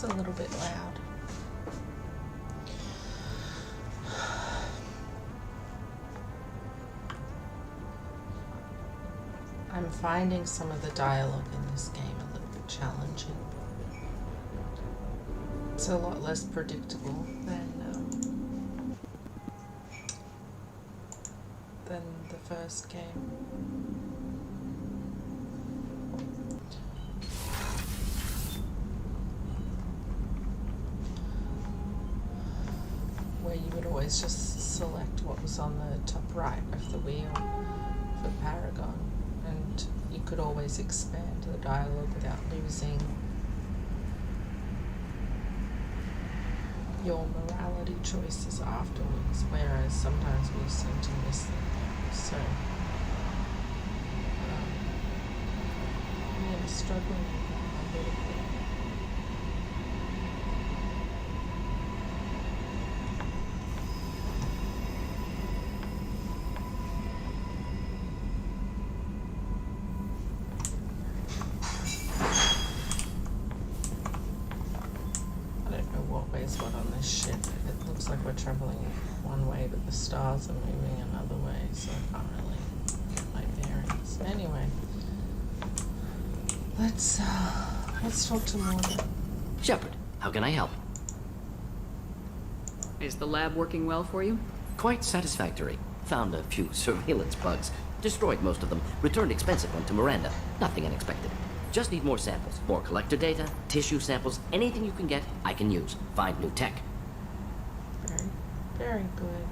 a little bit loud. I'm finding some of the dialogue in this game a little bit challenging. It's a lot less predictable than the first game. Where you would always just select what was on the top right of the wheel for Paragon, and you could always expand the dialogue without losing your morality choices afterwards, whereas sometimes we seem to miss them. So, yeah, struggling a little bit. What on this ship. It looks like we're traveling one way, but the stars are moving another way, so I can't really get my bearings. Anyway, let's talk to Morgan. Shepard, how can I help? Is the lab working well for you? Quite satisfactory. Found a few surveillance bugs. Destroyed most of them. Returned expensive one to Miranda. Nothing unexpected. Just need more samples. More collector data, tissue samples, anything you can get, I can use. Find new tech. Very, very good.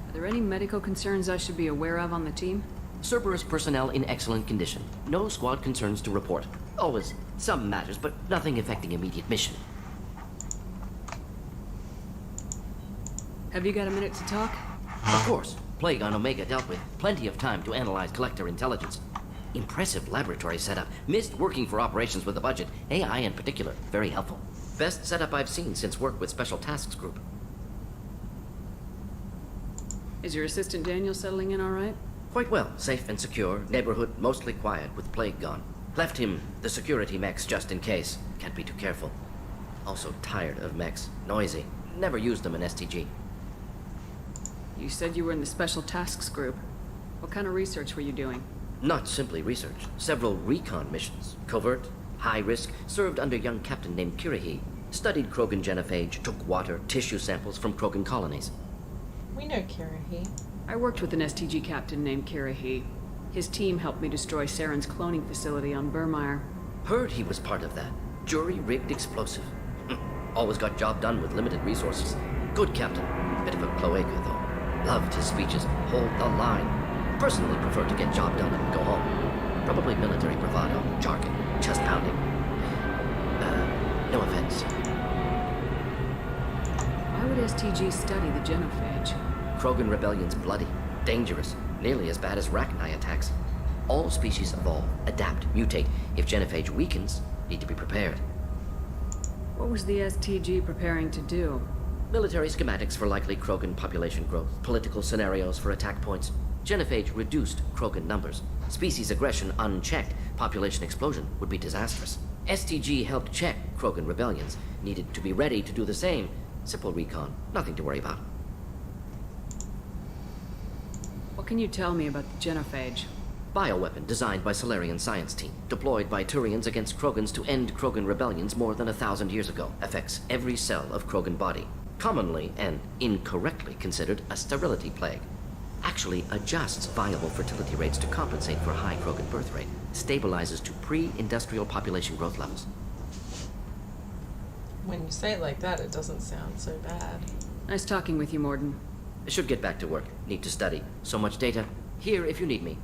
Are there any medical concerns I should be aware of on the team? Cerberus personnel in excellent condition. No squad concerns to report. Always some matters, but nothing affecting immediate mission. Have you got a minute to talk? Of course. Plague on Omega dealt with. Plenty of time to analyze collector intelligence. Impressive laboratory setup. Missed working for operations with a budget. AI in particular. Very helpful. Best setup I've seen since work with Special Tasks Group. Is your assistant Daniel settling in all right? Quite well. Safe and secure. Neighborhood mostly quiet with Plague gone. Left him the security mechs just in case. Can't be too careful. Also tired of mechs. Noisy. Never used them in STG. You said you were in the Special Tasks Group. What kind of research were you doing? Not simply research. Several recon missions. Covert, high risk, served under a young captain named Kirahi. Studied Krogan genophage, took water, tissue samples from Krogan colonies. We know Kirahi. I worked with an STG captain named Kirahi. His team helped me destroy Saren's cloning facility on Burmire. Heard he was part of that. Jury-rigged explosive. Always got job done with limited resources. Good captain. Bit of a cloaca, though. Loved his speeches. Hold the line. Personally prefer to get job done and go home. Probably military bravado, jargon, chest pounding. No offense. Why would STG study the genophage? Krogan rebellion's bloody, dangerous, nearly as bad as Rachni attacks. All species evolve, adapt, mutate. If genophage weakens, need to be prepared. What was the STG preparing to do? Military schematics for likely Krogan population growth, political scenarios for attack points. Genophage reduced Krogan numbers. Species aggression unchecked, population explosion would be disastrous. STG helped check Krogan rebellions. Needed to be ready to do the same. Simple recon, nothing to worry about. What can you tell me about the genophage? Bioweapon designed by Solarian science team. Deployed by Turians against Krogans to end Krogan rebellions more than 1,000 years ago. Affects every cell of Krogan body. Commonly and incorrectly considered a sterility plague. Actually adjusts viable fertility rates to compensate for high Krogan birth rate. Stabilizes to pre-industrial population growth levels. When you say it like that, it doesn't sound so bad. Nice talking with you, Morden. Should get back to work. Need to study. So much data. Here if you need me.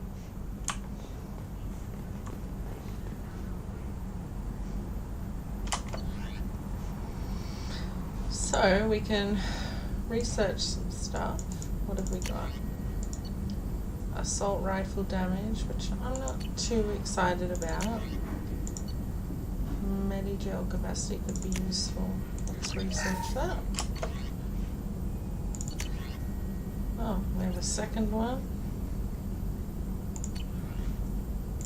So we can research some stuff. What have we got? Assault rifle damage, which I'm not too excited about. Medigel capacity could be useful. Let's research that. Oh, we have a second one.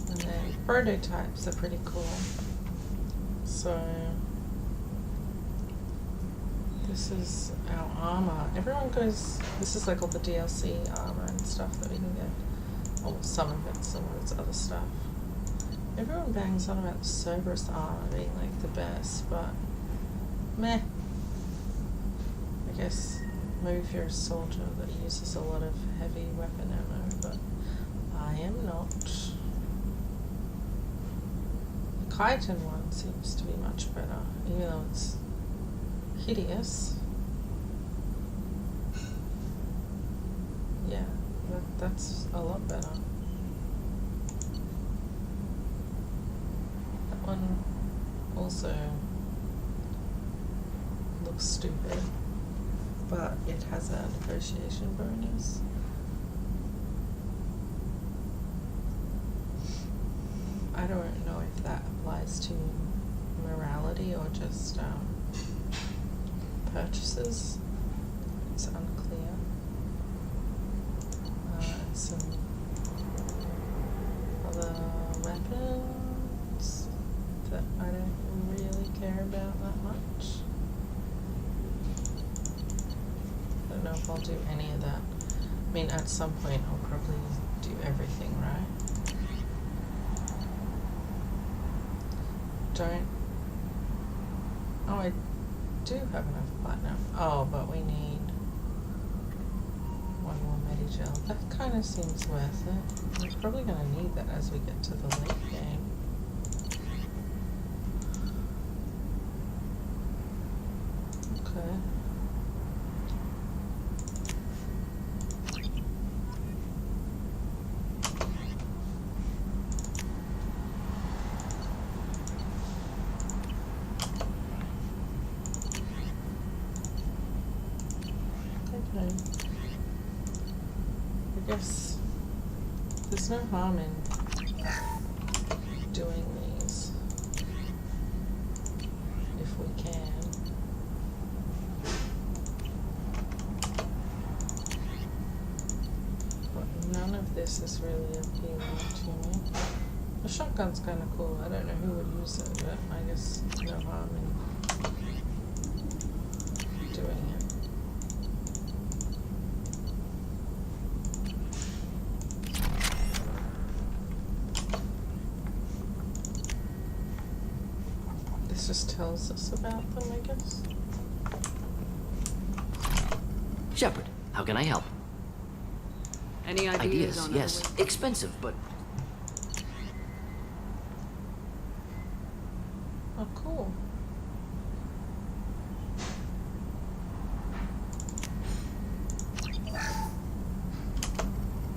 And then prototypes are pretty cool. So This is our armor. Everyone goes. This is like all the DLC armor and stuff that we can get. Or some of it, some of its other stuff. Everyone bangs on about the Cerberus armor being like the best, but meh. I guess maybe if you're a soldier that uses a lot of heavy weapon ammo, but I am not. The chitin one seems to be much better, even though it's hideous. Yeah, that's a lot better. That one also looks stupid, but it has a negotiation bonus. I don't know if that applies to morality or just purchases. It's unclear. Some other weapons that I don't really care about that much. I don't know if I'll do any of that. I mean, at some point I'll probably do everything, right? Oh, I do have enough platinum. Oh, but we need one more Medigel. That kind of seems worth it. We're probably going to need that as we get to the late game. Okay. Okay. I guess there's no harm in doing these if we can. But none of this is really appealing to me. The shotgun's kind of cool. I don't know who would use it, but I guess no harm in doing it. This just tells us about them, I guess. Shepard, how can I help? Any ideas on yes. other ways? Expensive, but Oh, cool.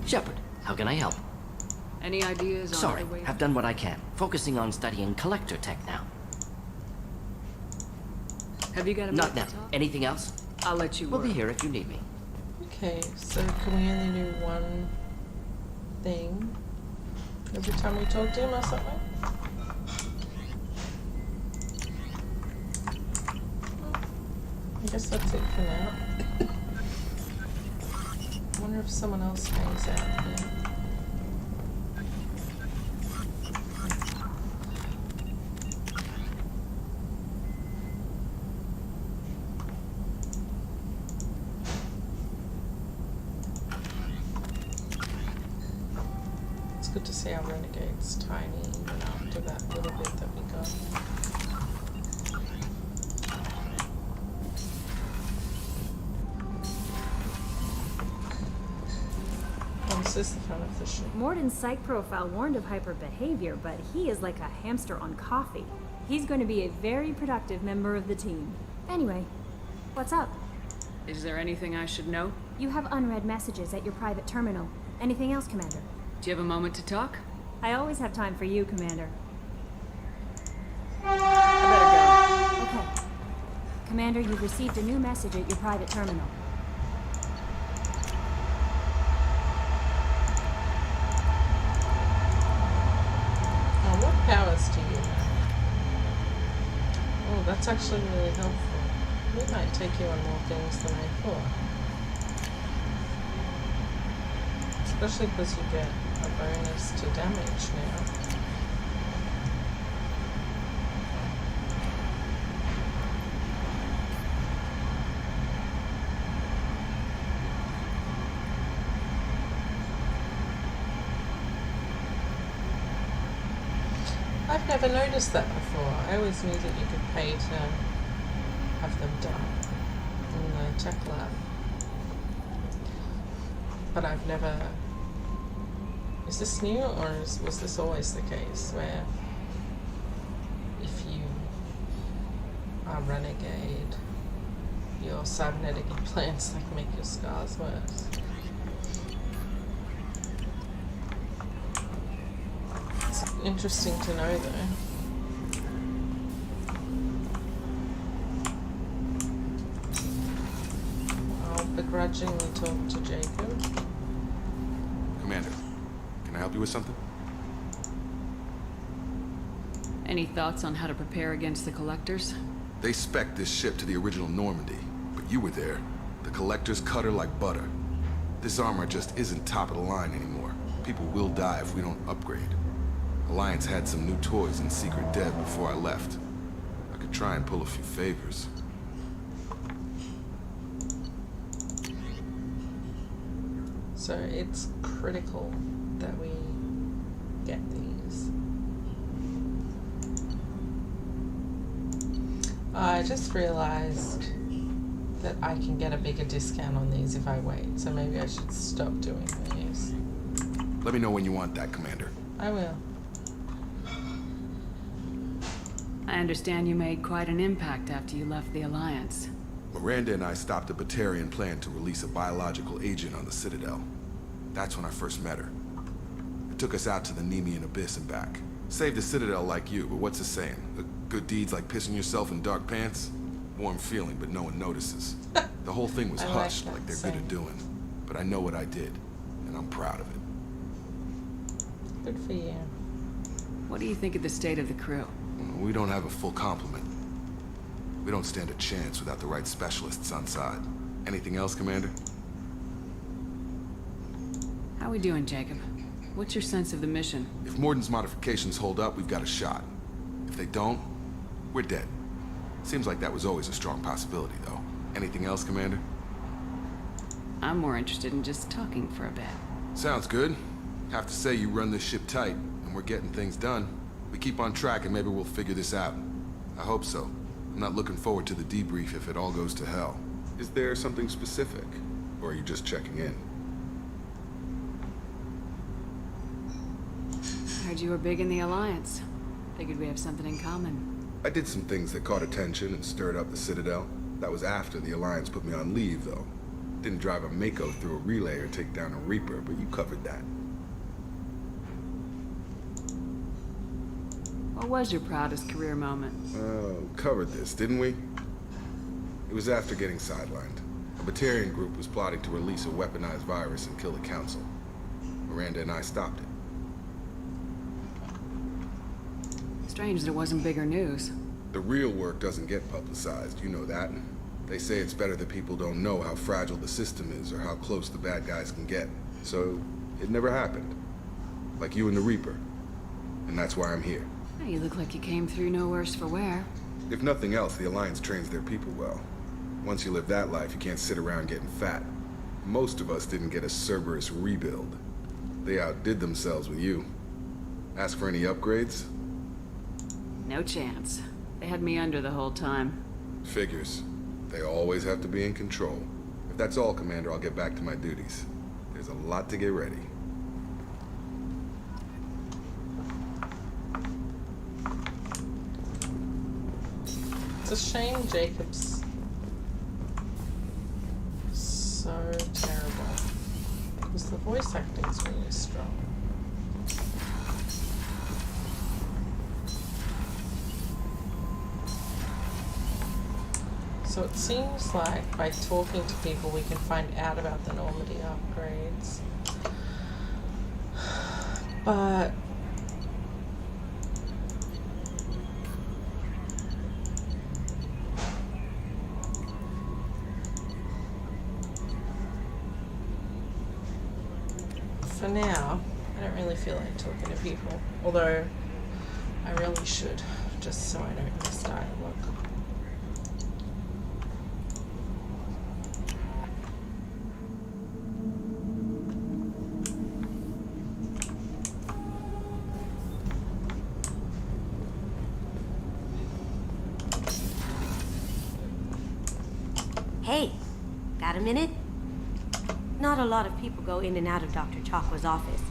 Shepard, how can I help? Any ideas on Sorry, other ways? I've done what I can. Focusing on studying collector tech now. Have you got a Not minute now. to talk? Anything else? I'll let you We'll work. be here if you need me. Okay, so can we only do one thing every time we talk to him or something? I guess that's it for now. I wonder if someone else hangs out here. It's good to see our renegade's tiny even after that little bit that we got. Oh, this is the front of the ship. Morden's psych profile warned of hyper behavior, but he is like a hamster on coffee. He's going to be a very productive member of the team. Anyway, what's up? Is there anything I should know? You have unread messages at your private terminal. Anything else, Commander? Do you have a moment to talk? I always have time for you, Commander. I better Okay. Commander, you've received a new message at your private terminal. Oh, what powers do you have? Oh, that's actually really helpful. We might take you on more things than I thought. Especially because you get a bonus to damage now. I've never noticed that before. I always knew that you could pay to have them done in the tech lab. But I've never... Is this new, or was this always the case, where if you are renegade, your cybernetic implants like make your scars worse? It's interesting to know though. I'll begrudgingly talk to Jacob. Commander, can I help you with something? Any thoughts on how to prepare against the Collectors? They spec'd this ship to the original Normandy, but you were there. The Collectors cut her like butter. This armor just isn't top of the line anymore. People will die if we don't upgrade. Alliance had some new toys in secret dev before I left. I could try and pull a few favors. So it's critical that we get these. I just realized that I can get a bigger discount on these if I wait, so maybe I should stop doing these. Let me know when you want that, Commander. I will. I understand you made quite an impact after you left the Alliance. Miranda and I stopped a Batarian plan to release a biological agent on the Citadel. That's when I first met her. It took us out to the Nemean Abyss and back. Saved the Citadel like you, but what's the saying? Good deeds like pissing yourself in dark pants? Warm feeling, but no one notices. The whole thing was I like hushed that like they're saying. good at doing. But I know what I did, and I'm proud of it. Good for you. What do you think of the state of the crew? We don't have a full complement. We don't stand a chance without the right specialists on side. Anything else, Commander? How we doing, Jacob? What's your sense of the mission? If Morden's modifications hold up, we've got a shot. If they don't, we're dead. Seems like that was always a strong possibility, though. Anything else, Commander? I'm more interested in just talking for a bit. Sounds good. Have to say you run this ship tight, and we're getting things done. We keep on track and maybe we'll figure this out. I hope so. I'm not looking forward to the debrief if it all goes to hell. Is there something specific? Or are you just checking in? Heard you were big in the Alliance. Figured we have something in common. I did some things that caught attention and stirred up the Citadel. That was after the Alliance put me on leave, though. Didn't drive a Mako through a relay or take down a Reaper, but you covered that. What was your proudest career moment? Covered this, didn't we? It was after getting sidelined. A Batarian group was plotting to release a weaponized virus and kill the Council. Miranda and I stopped it. Strange that it wasn't bigger news. The real work doesn't get publicized, you know that. They say it's better that people don't know how fragile the system is or how close the bad guys can get. So, it never happened. Like you and the Reaper. And that's why I'm here. You look like you came through no worse for wear. If nothing else, the Alliance trains their people well. Once you live that life, you can't sit around getting fat. Most of us didn't get a Cerberus rebuild. They outdid themselves with you. Ask for any upgrades? No chance. They had me under the whole time. Figures. They always have to be in control. If that's all, Commander, I'll get back to my duties. There's a lot to get ready. It's a shame Jacob's so terrible, because the voice acting's really strong. So it seems like by talking to people we can find out about the Normandy upgrades. But for now, I don't really feel like talking to people, although I really should, just so I don't miss dialogue. Hey, got a minute? Not a lot of people go in and out of Dr. Chakwa's office,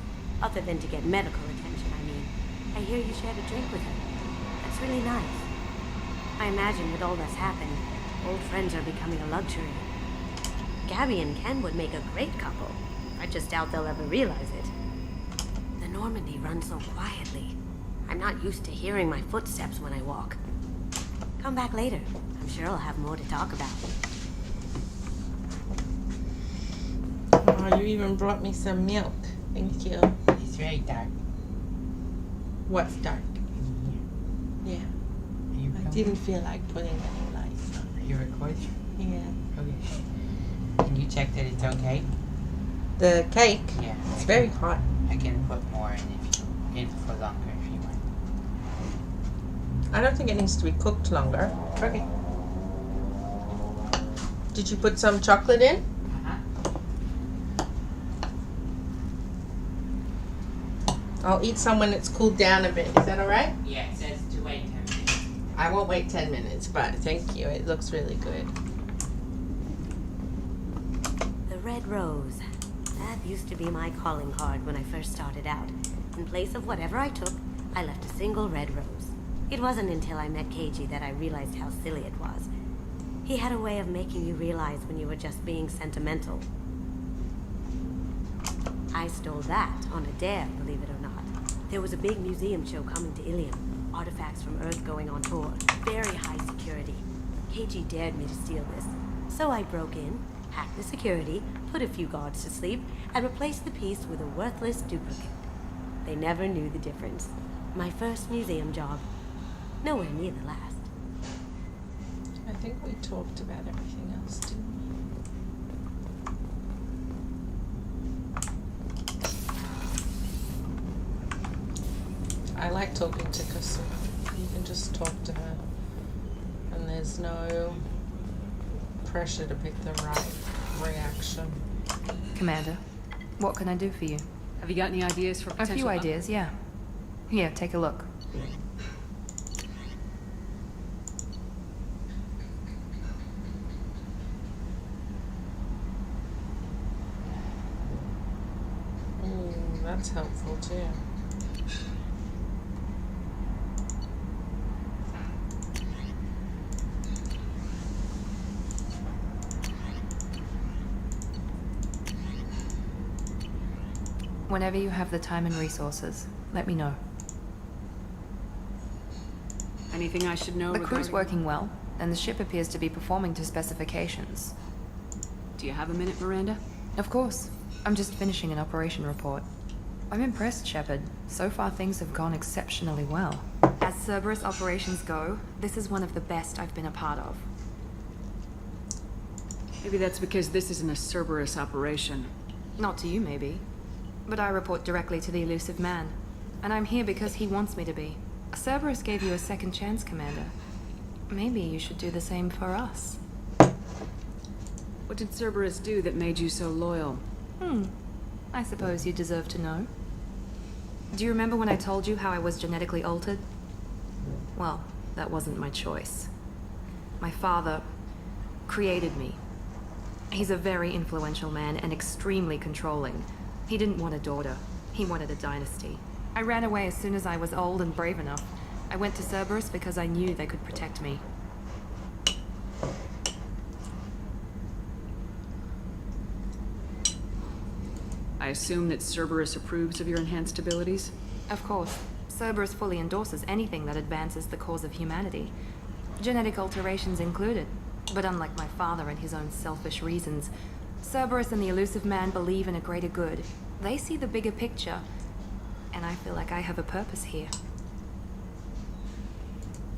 other than to get medical attention, I mean. I hear you shared a drink with her. That's really nice. I imagine with all that's happened, old friends are becoming a luxury. Gabby and Ken would make a great couple. I just doubt they'll ever realize it. The Normandy runs so quietly. I'm not used to hearing my footsteps when I walk. Come back later. I'm sure I'll have more to talk about. Oh, you even brought me some milk. Thank you. It's very dark. What's dark? Yeah. Are you I filming? didn't feel like putting any lights on. Are you recording? Yeah. Okay. Can you check that it's okay? The cake? Yeah. It's very hot. I can put more in for longer if you want. I don't think it needs to be cooked longer. Okay. Did you put some chocolate in? I'll eat some when it's cooled down a bit. Is that alright? Yeah, it says to wait 10 minutes. I won't wait 10 minutes, but thank you. It looks really good. The Red Rose. That used to be my calling card when I first started out. In place of whatever I took, I left a single red rose. It wasn't until I met Keiji that I realized how silly it was. He had a way of making you realize when you were just being sentimental. I stole that on a dare, believe it or not. There was a big museum show coming to Ilium. Artifacts from Earth going on tour. Very high security. Keiji dared me to steal this. So I broke in, hacked the security, put a few guards to sleep, and replaced the piece with a worthless duplicate. They never knew the difference. My first museum job. Nowhere near the last. I think we talked about everything else, didn't we? I like talking to Kasuma. You can just talk to her. And there's no pressure to pick the right reaction. Commander, what can I do for you? Have you got any ideas for A potential... few ideas, yeah. Here, take a look. That's helpful too. Whenever you have the time and resources, let me know. Anything I should know The crew's regarding... working well, and the ship appears to be performing to specifications. Do you have a minute, Miranda? Of course. I'm just finishing an operation report. I'm impressed, Shepard. So far things have gone exceptionally well. As Cerberus operations go, this is one of the best I've been a part of. Maybe that's because this isn't a Cerberus operation. Not to you, maybe. But I report directly to the elusive man. And I'm here because he wants me to be. Cerberus gave you a second chance, Commander. Maybe you should do the same for us. What did Cerberus do that made you so loyal? I suppose you deserve to know. Do you remember when I told you how I was genetically altered? Well, that wasn't my choice. My father created me. He's a very influential man and extremely controlling. He didn't want a daughter. He wanted a dynasty. I ran away as soon as I was old and brave enough. I went to Cerberus because I knew they could protect me. I assume that Cerberus approves of your enhanced abilities? Of course. Cerberus fully endorses anything that advances the cause of humanity. Genetic alterations included. But unlike my father and his own selfish reasons, Cerberus and the elusive man believe in a greater good. They see the bigger picture, and I feel like I have a purpose here.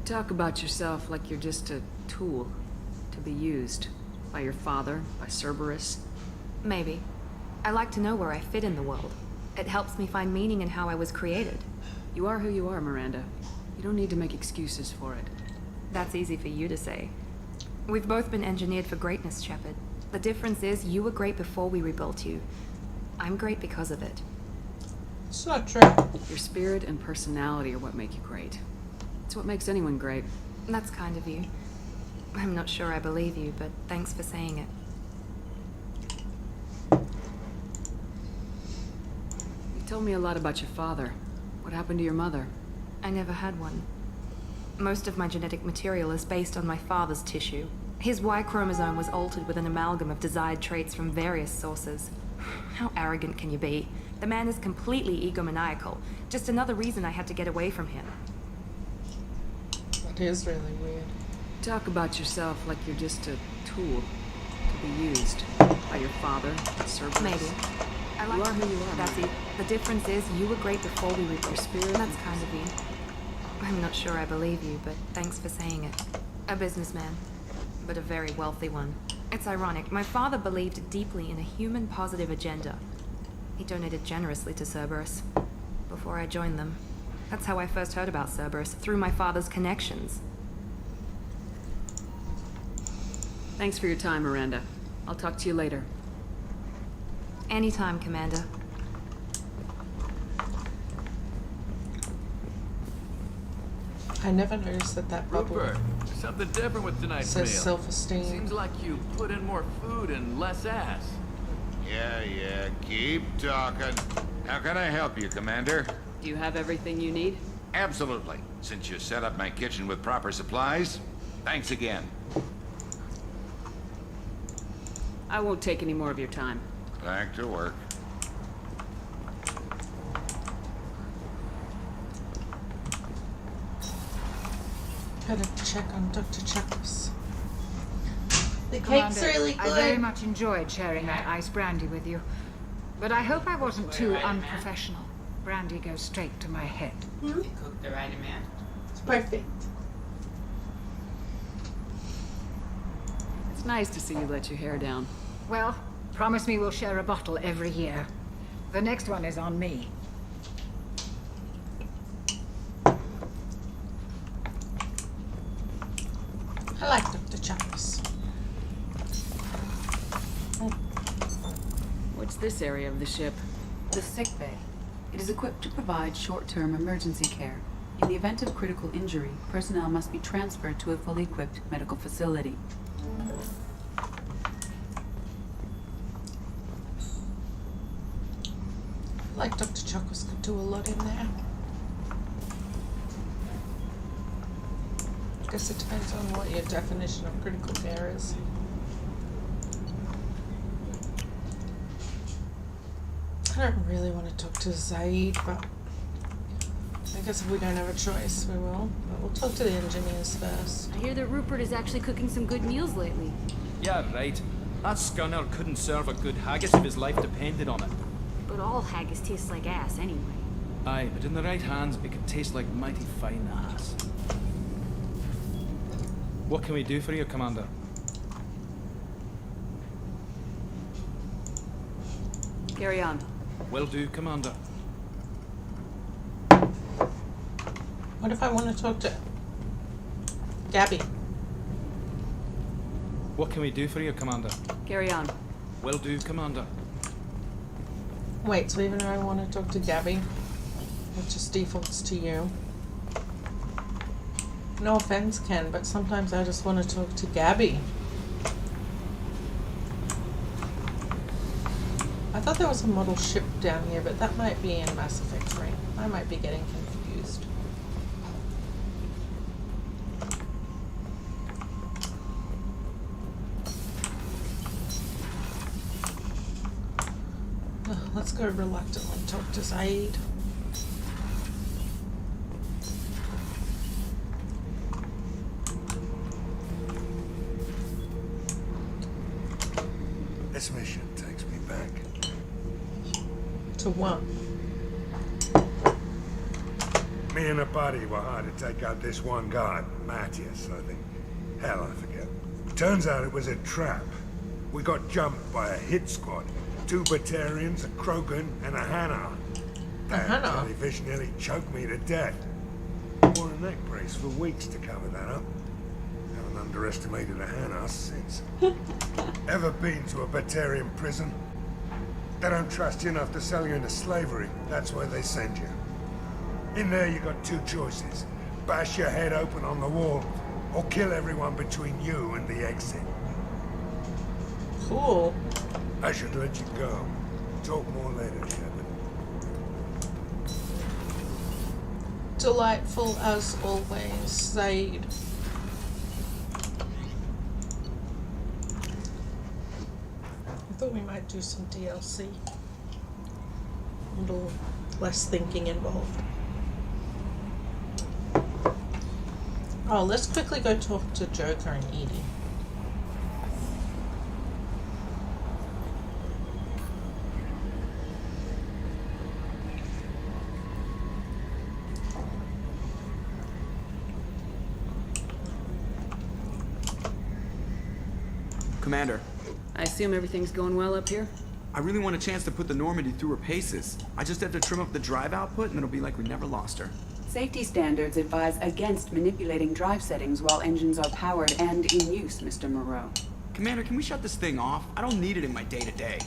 Talk about yourself like you're just a tool to be used by your father, by Cerberus. Maybe. I like to know where I fit in the world. It helps me find meaning in how I was created. You are who you are, Miranda. You don't need to make excuses for it. That's easy for you to say. We've both been engineered for greatness, Shepard. The difference is you were great before we rebuilt you. I'm great because of it. It's not true. Your spirit and personality are what make you great. It's what makes anyone great. That's kind of you. I'm not sure I believe you, but thanks for saying it. You told me a lot about your father. What happened to your mother? I never had one. Most of my genetic material is based on my father's tissue. His Y chromosome was altered with an amalgam of desired traits from various sources. How arrogant can you be? The man is completely egomaniacal. Just another reason I had to get away from him. That is really weird. Talk about yourself like you're just a tool to be used by your father, Cerberus. Maybe. I like You are who you are. That's it. The difference is you were great before we were Your spirit. That's kind of you. I'm not sure I believe you, but thanks for saying it. A businessman, but a very wealthy one. It's ironic. My father believed deeply in a human-positive agenda. He donated generously to Cerberus before I joined them. That's how I first heard about Cerberus, through my father's connections. Thanks for your time, Miranda. I'll talk to you later. Anytime, Commander. I never noticed that bubble Rupert, something different with tonight's meal. says self-esteem. Seems like you put in more food and less ass. Yeah, keep talking. How can I help you, Commander? Do you have everything you need? Absolutely. Since you set up my kitchen with proper supplies, thanks again. I won't take any more of your time. Back to work. Gotta check on Dr. Chuckles. The Commander, cake's really good. I very much enjoyed sharing that ice brandy with you. But I hope I wasn't too unprofessional. Brandy goes straight to my head. You cooked the right amount. It's perfect. It's nice to see you let your hair down. Well, promise me we'll share a bottle every year. The next one is on me. I like Dr. Chuckles. What's this area of the ship? The sick bay. It is equipped to provide short-term emergency care. In the event of critical injury, personnel must be transferred to a fully equipped medical facility. Like Dr. Chuckles could do a lot in there. Guess it depends on what your definition of critical care is. I don't really want to talk to Zaid, but I guess if we don't have a choice, we will. But we'll talk to the engineers first. I hear that Rupert is actually cooking some good meals lately. Yeah, right. That scunner couldn't serve a good haggis if his life depended on it. But all haggis tastes like ass anyway. Aye, but in the right hands, it could taste like mighty fine ass. What can we do for you, Commander? Carry on. Will do, Commander. What if I want to talk to Gabby? What can we do for you, Commander? Carry on. Will do, Commander. Wait, so even though I want to talk to Gabby, it just defaults to you. No offense, Ken, but sometimes I just want to talk to Gabby. I thought there was a model ship down here, but that might be in Mass Effect 3. I might be getting confused. Ugh, let's go reluctantly talk to Zaid. This mission takes me back. To what? Me and a buddy were hired to take out this one guy, Matthias, I think. Hell, I forget. Turns out it was a trap. We got jumped by a hit squad. 2 Batarians, a Krogan, and a Hanar. That jellyfish nearly choked me to death. Wore a neck brace for weeks to cover that up. Haven't underestimated a Hanar since. Ever been to a Batarian prison? They don't trust you enough to sell you into slavery. That's where they send you. In there you got 2 choices. Bash your head open on the wall, or kill everyone between you and the exit. Cool. I should let you go. Talk more later, Shepard. Delightful as always, Zaid. I thought we might do some DLC. A little less thinking involved. Oh, let's quickly go talk to Joker and Edie. Commander. I assume everything's going well up here? I really want a chance to put the Normandy through her paces. I just have to trim up the drive output and it'll be like we never lost her. Safety standards advise against manipulating drive settings while engines are powered and in use, Mr. Moreau. Commander, can we shut this thing off? I don't need it in my day-to-day.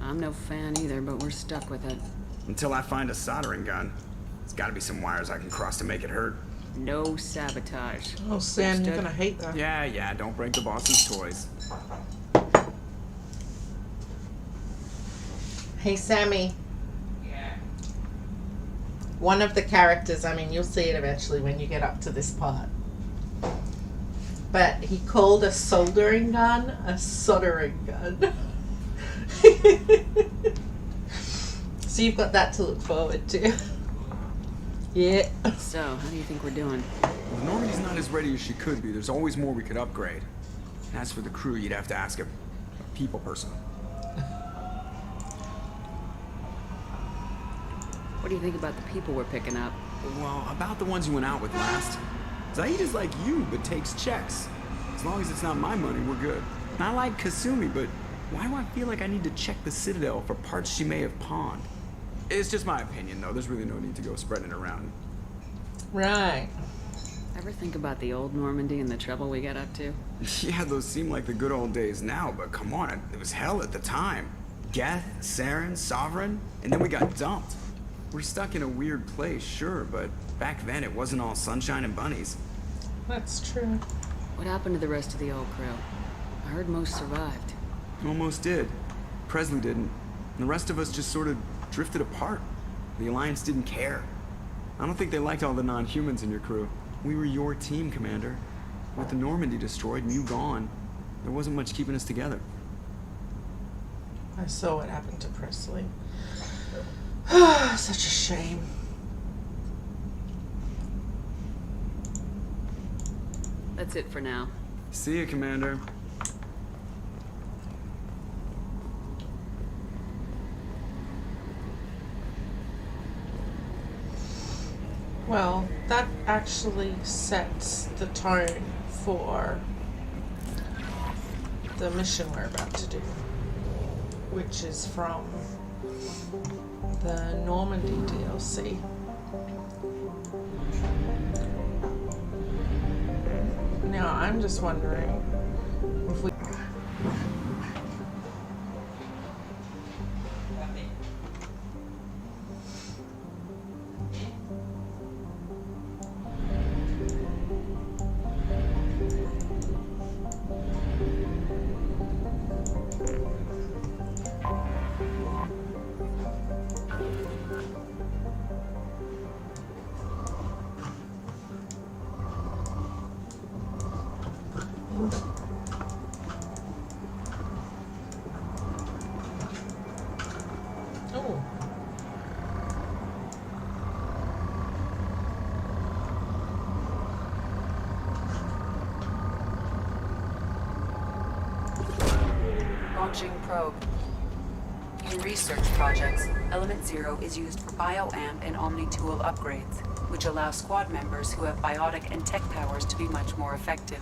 I'm no fan either, but we're stuck with it. Until I find a soldering gun. There's gotta be some wires I can cross to make it hurt. No sabotage. Oh, Sam, you're gonna hate that. Yeah, don't break the boss's toys. Hey, Sammy. Yeah. One of the characters, I mean, you'll see it eventually when you get up to this part. But he called a soldering gun a soldering gun. So you've got that to look forward to. Yeah. So, how do you think we're doing? Well, the Normandy's not as ready as she could be. There's always more we could upgrade. And as for the crew, you'd have to ask a people person. What do you think about the people we're picking up? Well, about the ones you went out with last. Zaid is like you, but takes checks. As long as it's not my money, we're good. And I like Kasumi, but why do I feel like I need to check the Citadel for parts she may have pawned? It's just my opinion, though. There's really no need to go spreading it around. Right. Ever think about the old Normandy and the trouble we got up to? Yeah, those seem like the good old days now, but come on, it was hell at the time. Geth, Saren, Sovereign, and then we got dumped. We're stuck in a weird place, sure, but back then it wasn't all sunshine and bunnies. That's true. What happened to the rest of the old crew? I heard most survived. Almost did. Presley didn't. And the rest of us just sort of drifted apart. The Alliance didn't care. I don't think they liked all the non-humans in your crew. We were your team, Commander. With the Normandy destroyed and you gone, there wasn't much keeping us together. I saw what happened to Presley. Such a shame. That's it for now. See you, Commander. Well, that actually sets the tone for the mission we're about to do, which is from the Normandy DLC. Now, I'm just wondering if we... Oh. Launching probe. In research projects, Element Zero is used for bioamp and omni-tool upgrades, which allow squad members who have biotic and tech powers to be much more effective.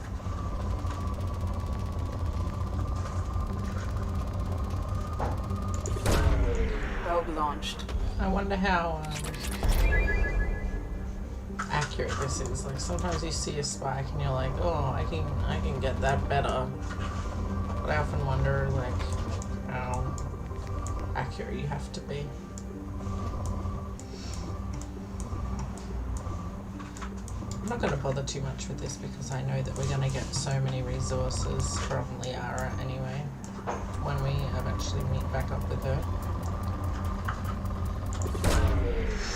Probe launched. I wonder how accurate this is. Like sometimes you see a spike and you're like, oh, I can get that better. But I often wonder like how accurate you have to be. not going to bother too much with this because I know that we're going to get so many resources from Liara anyway when we eventually meet back up with her.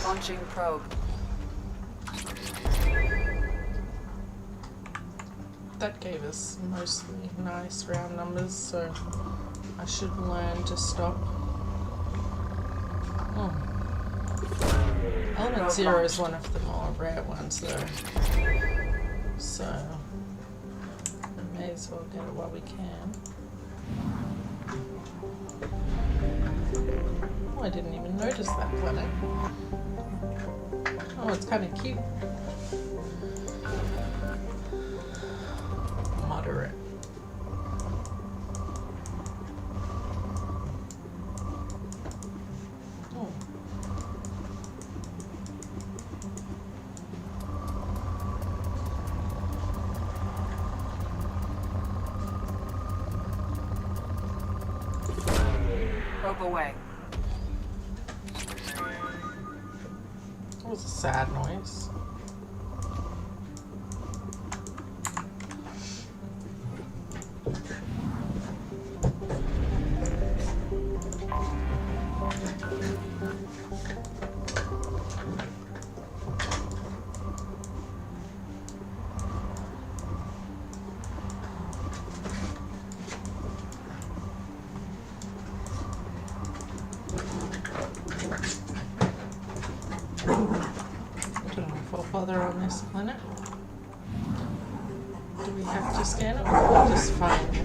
Launching probe. That gave us mostly nice round numbers, so I should learn to stop. Oh. Element 0 is one of the more rare ones though, so we may as well get it while we can. Oh, I didn't even notice that planet. Oh, it's kind of cute. Moderate. Oh. Probe away. That was a sad noise. Bother on this planet. Do we have to scan it or we'll just find it?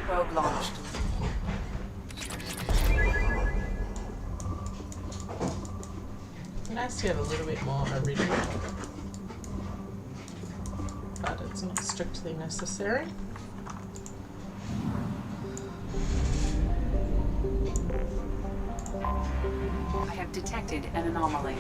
Probe launched. Nice to get a little bit more iridium. But it's not strictly necessary. I have detected an anomaly.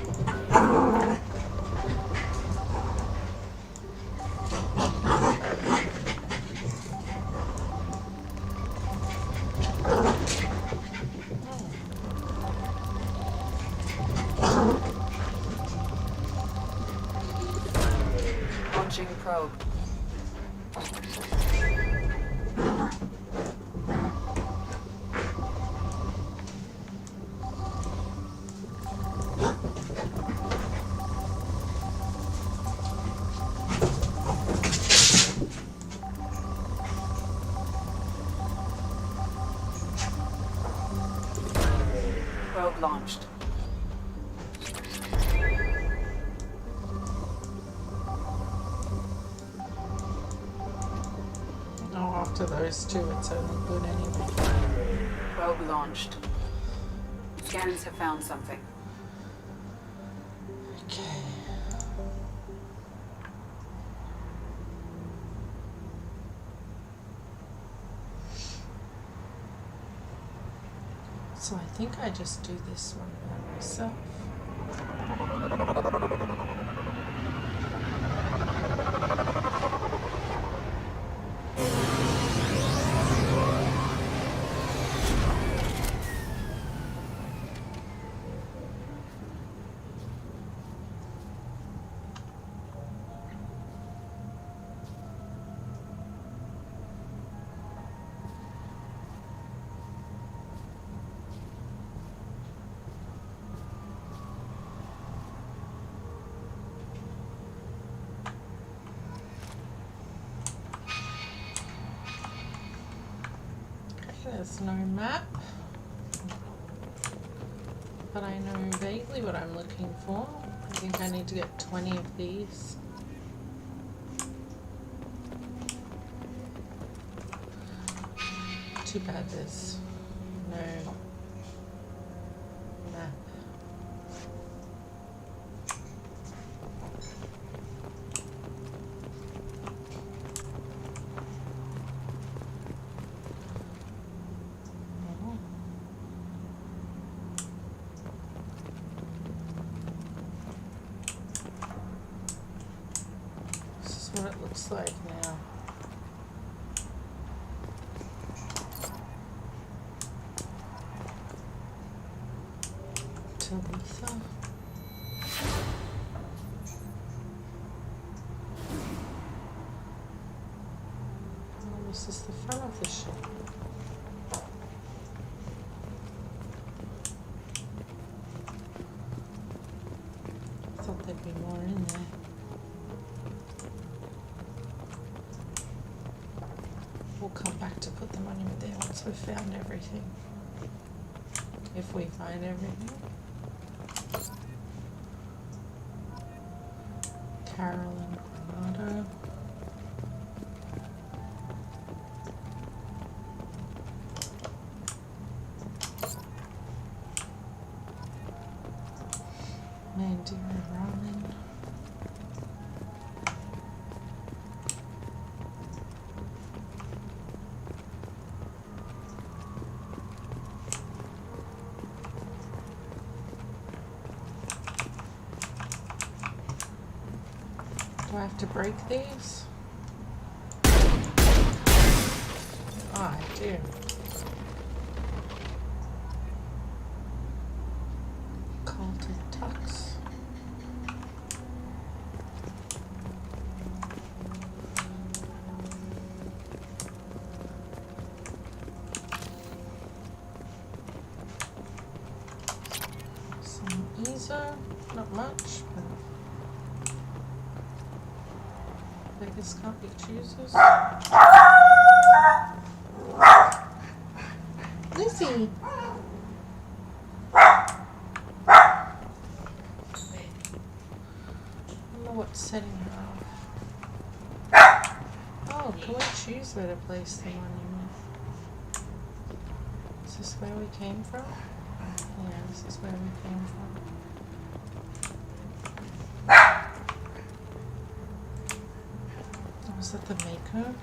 Launching probe. Probe launched. Oh, after those two, it's only good anyway. Probe launched. Scanners have found something. Okay. So I think I just do this one by myself. There's no map, but I know vaguely what I'm looking for. I think I need to get 20 of these. Too bad there's no map. What it looks looks like now. Talitha. Oh, this is the front of the ship. I thought there'd be more in there. We'll come back to put the monument there once we've found everything. If we find everything. Carolyn Granado. Mandira Ramen. Do I have to break these? Oh, I do. Culted Tux. Some EZO, not much, but beggars can't be choosers. Lizzie! I don't know what's setting her off. Oh, can we choose where to place the monument? Is this where we came from? Yeah, this is where we came from. Was that the maker?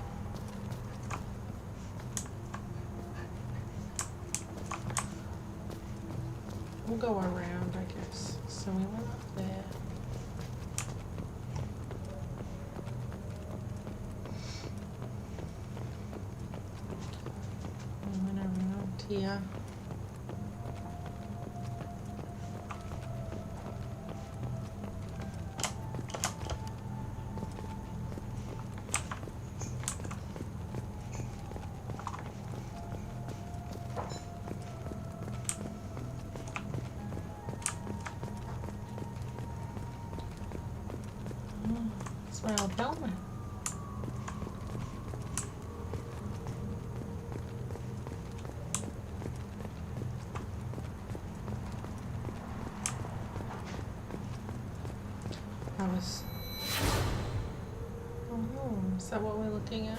We'll go around, I guess. So we went up there. We went around here. It's my old helmet. Oh, is that what we're looking at?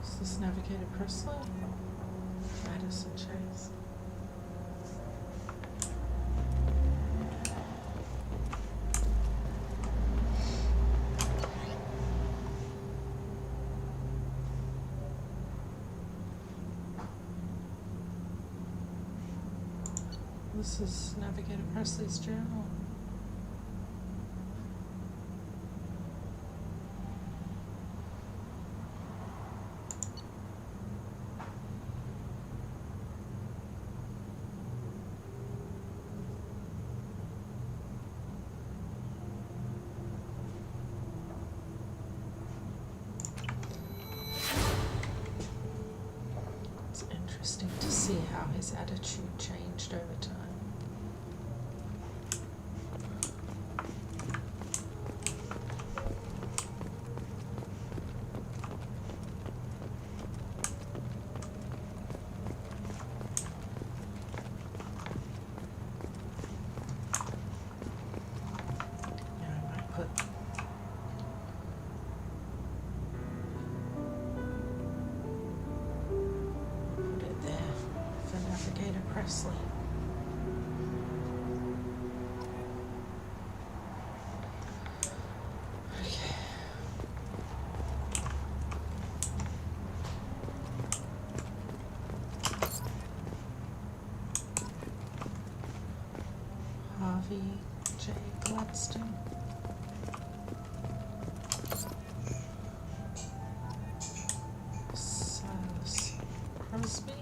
Is this Navigator Presley? Madison Chase. This is Navigator Presley's journal. It's interesting to see how his attitude changed over time. Presley. Okay. Harvey J. Gladstone. Silas Crosby.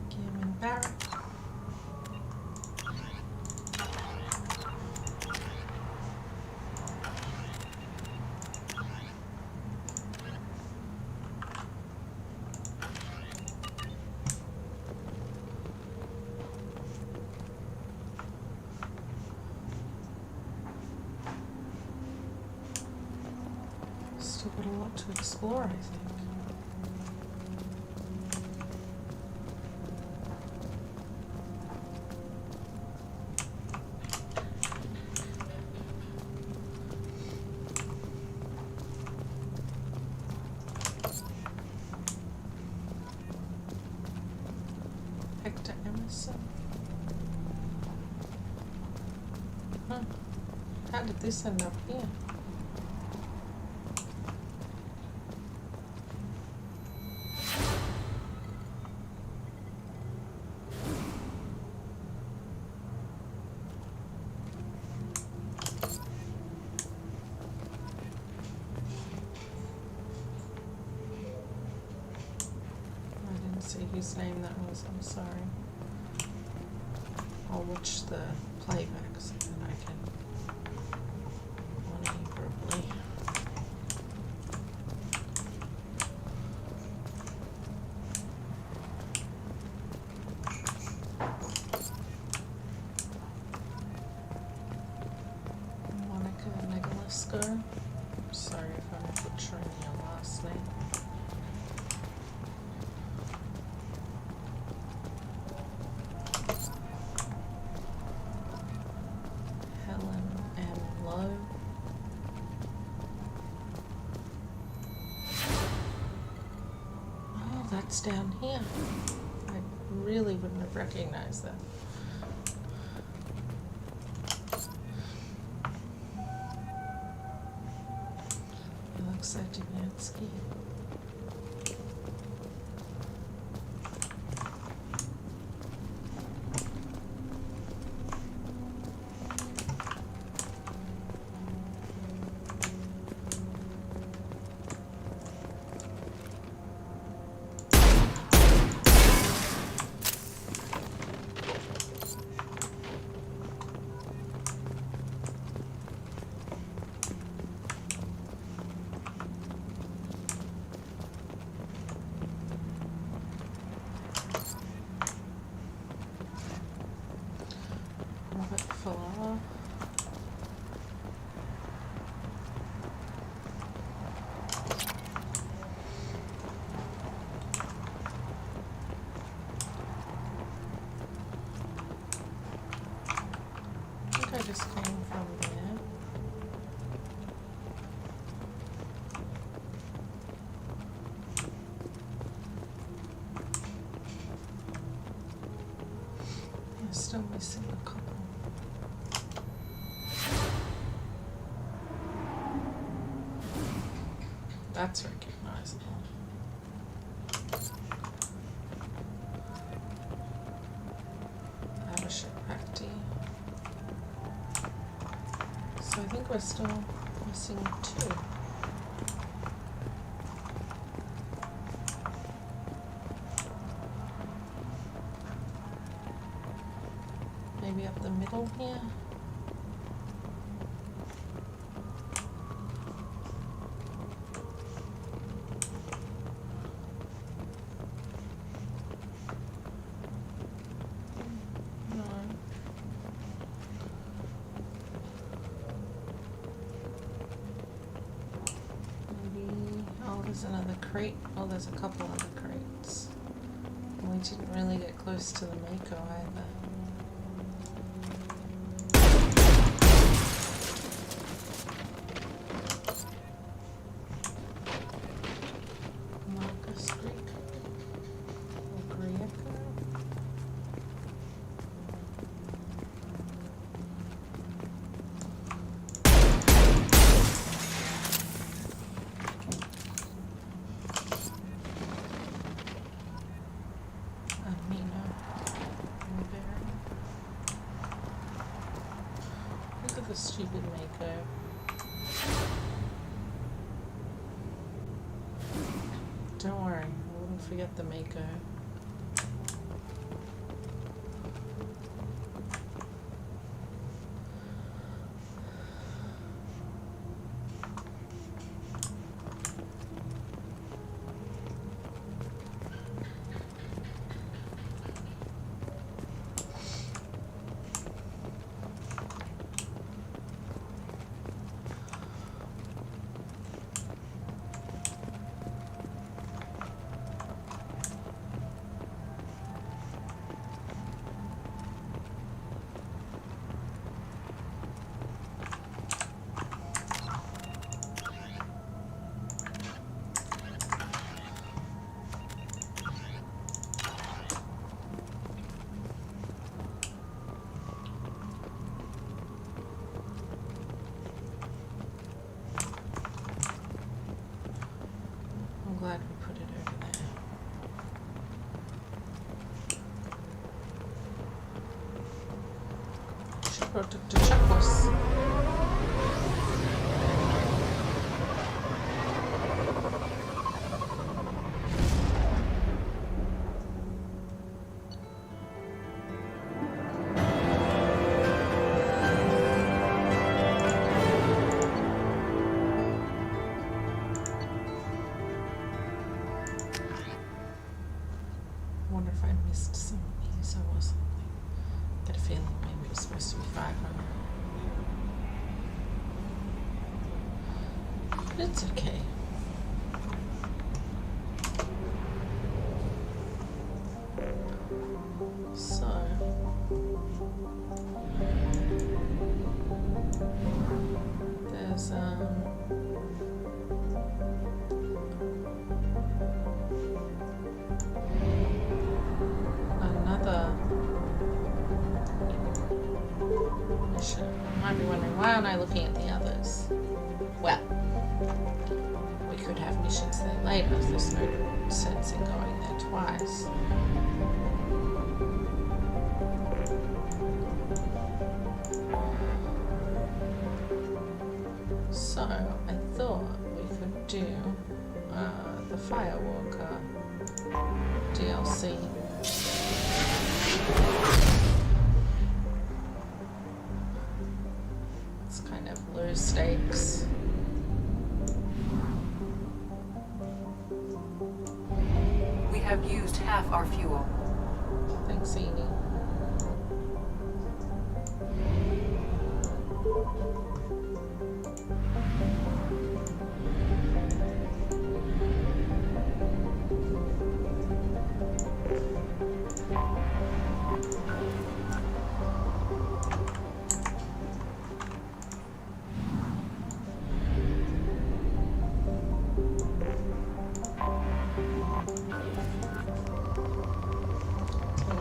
Gavin Barrett. Still got a lot to explore, I think. Hector Emerson. Huh. How did this end up here? See whose name that was, I'm sorry. I'll watch the playback so then I can monitor properly. Monica Negalisco. Sorry if I'm butchering your last name. That's down here. I really wouldn't have recognized that. Alexei Dubyansky. Fuller. I think I just came from there. I'm still missing a couple. That's recognizable. Abhishek Bhakti. So I think we're still missing 2. Maybe up the middle here. There's another crate. Oh, there's a couple other crates. And we didn't really get close to the Mako either. Marcus Greek. Or Grieco. the stupid Mako. Don't worry, I wouldn't forget the Mako. I'm glad we put it over there. Should go to Chacos. Wonder if I missed some of these or something. Get a feeling maybe it was supposed to be 500. But it's okay. So there's another mission. You might be wondering, why aren't I looking at the others? Well, we could have missions there later. There's no sense in going there twice. So I thought we could do the Firewalker DLC. It's kind of low stakes. We have used half our fuel. Thanks, Edie.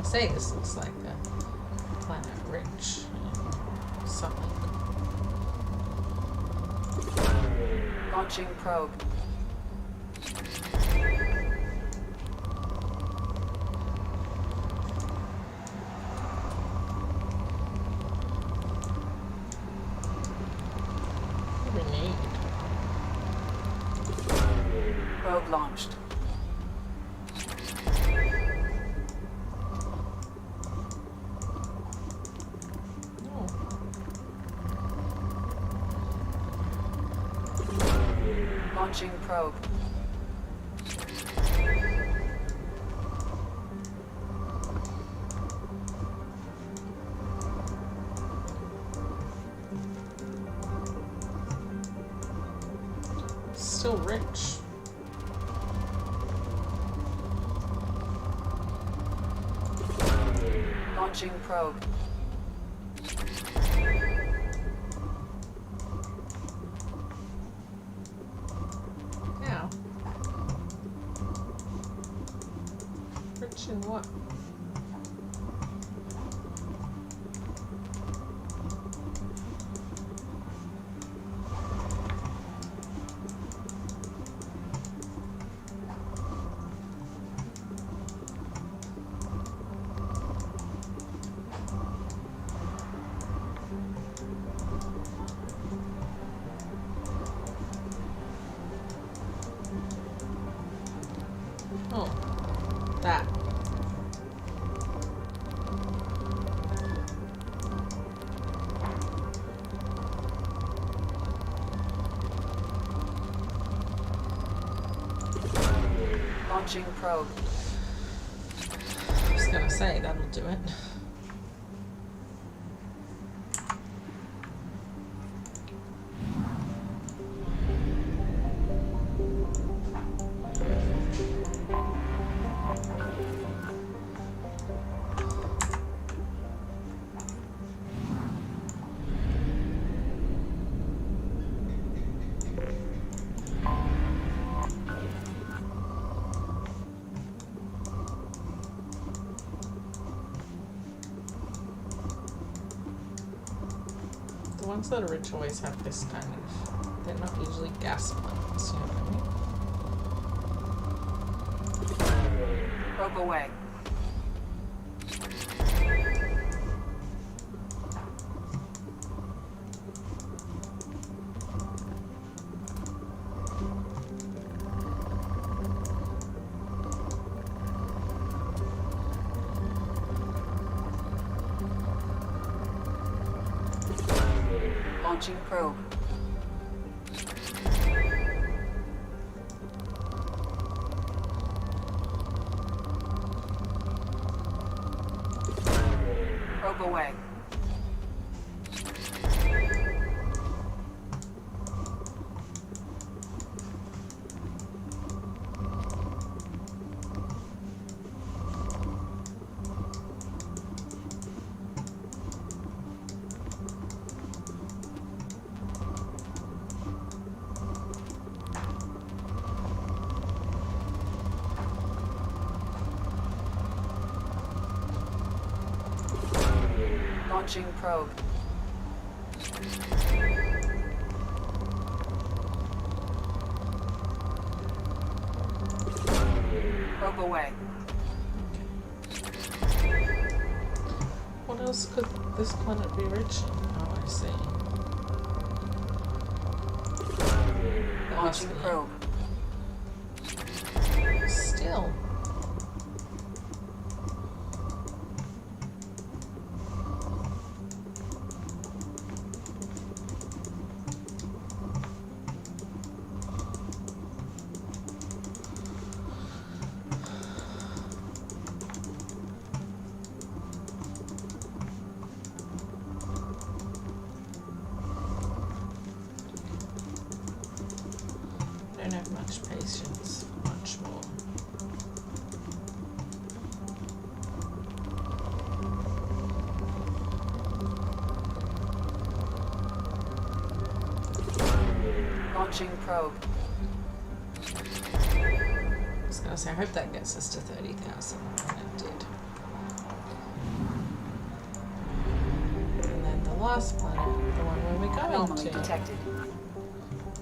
Say this looks like a planet rich in something. Launching probe. Grenade. Probe launched. Launching probe. Still rich. Launching probe. Now. Rich in what? Launching probe. I was gonna say, that'll do it. The ones that are rich always have this kind of, they're not usually gas ones, you know what I mean? Probe away. Launching probe. Probe away. Launching probe. Probe away. What else could this planet be rich in? Oh, I see. That must Launching be probe. it. Still. Don't have much patience for much more. Launching probe. I was gonna say, I hope that gets us to 30,000, and it did. And then the last planet, the one where we're going Anomaly to. detected.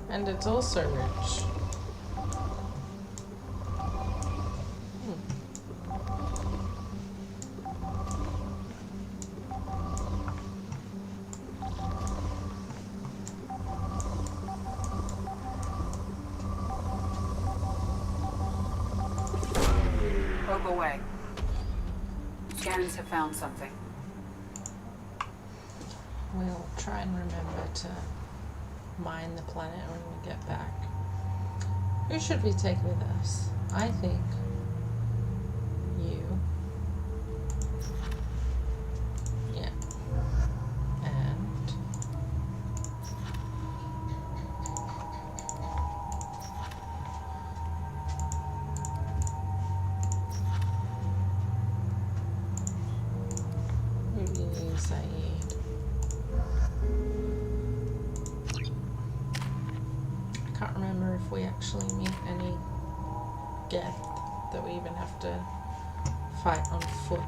And it's also rich. Probe away. Scans have found something. We'll try and remember to mine the planet when we get back. Who should we take with us? I think you. Yeah. And maybe Saeed. Can't remember if we actually meet any Geth that we even have to fight on foot.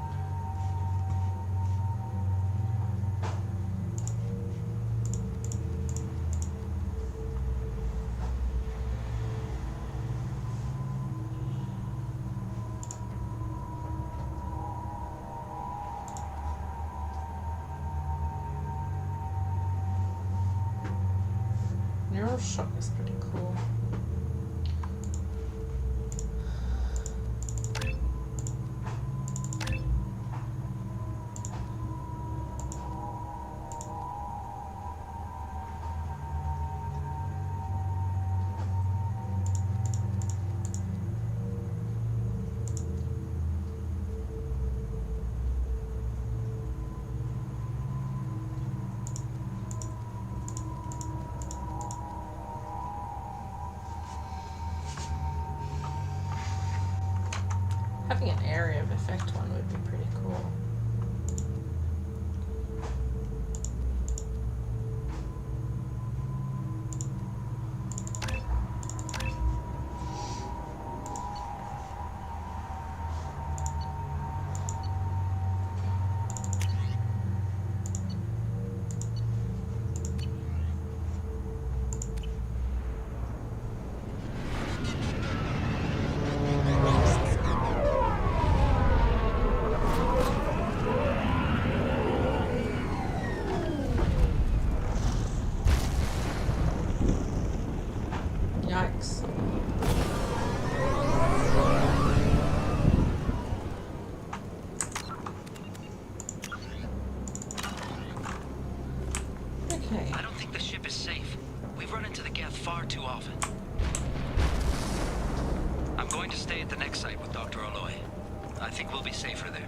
Neural shock is pretty cool. effect one would be pretty cool. Yikes. Okay. I don't think the ship is safe. We've run into the Geth far too often. I'm going to stay at the next site with Dr. Aloy. I think we'll be safer there.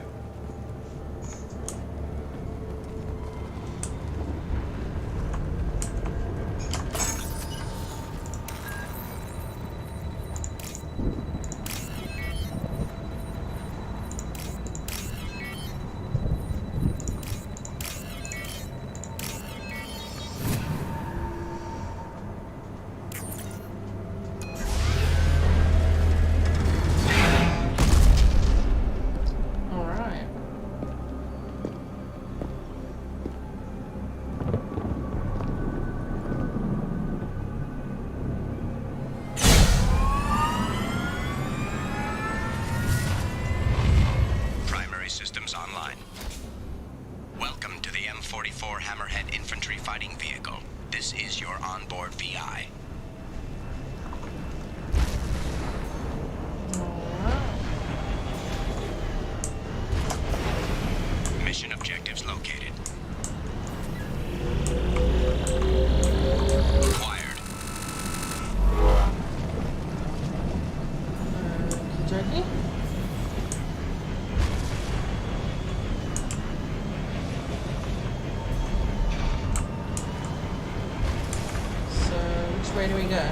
Systems online. Welcome to the M44 Hammerhead Infantry Fighting Vehicle. This is your onboard VI. Mission objectives located. Acquired. Jackie? Where do we go?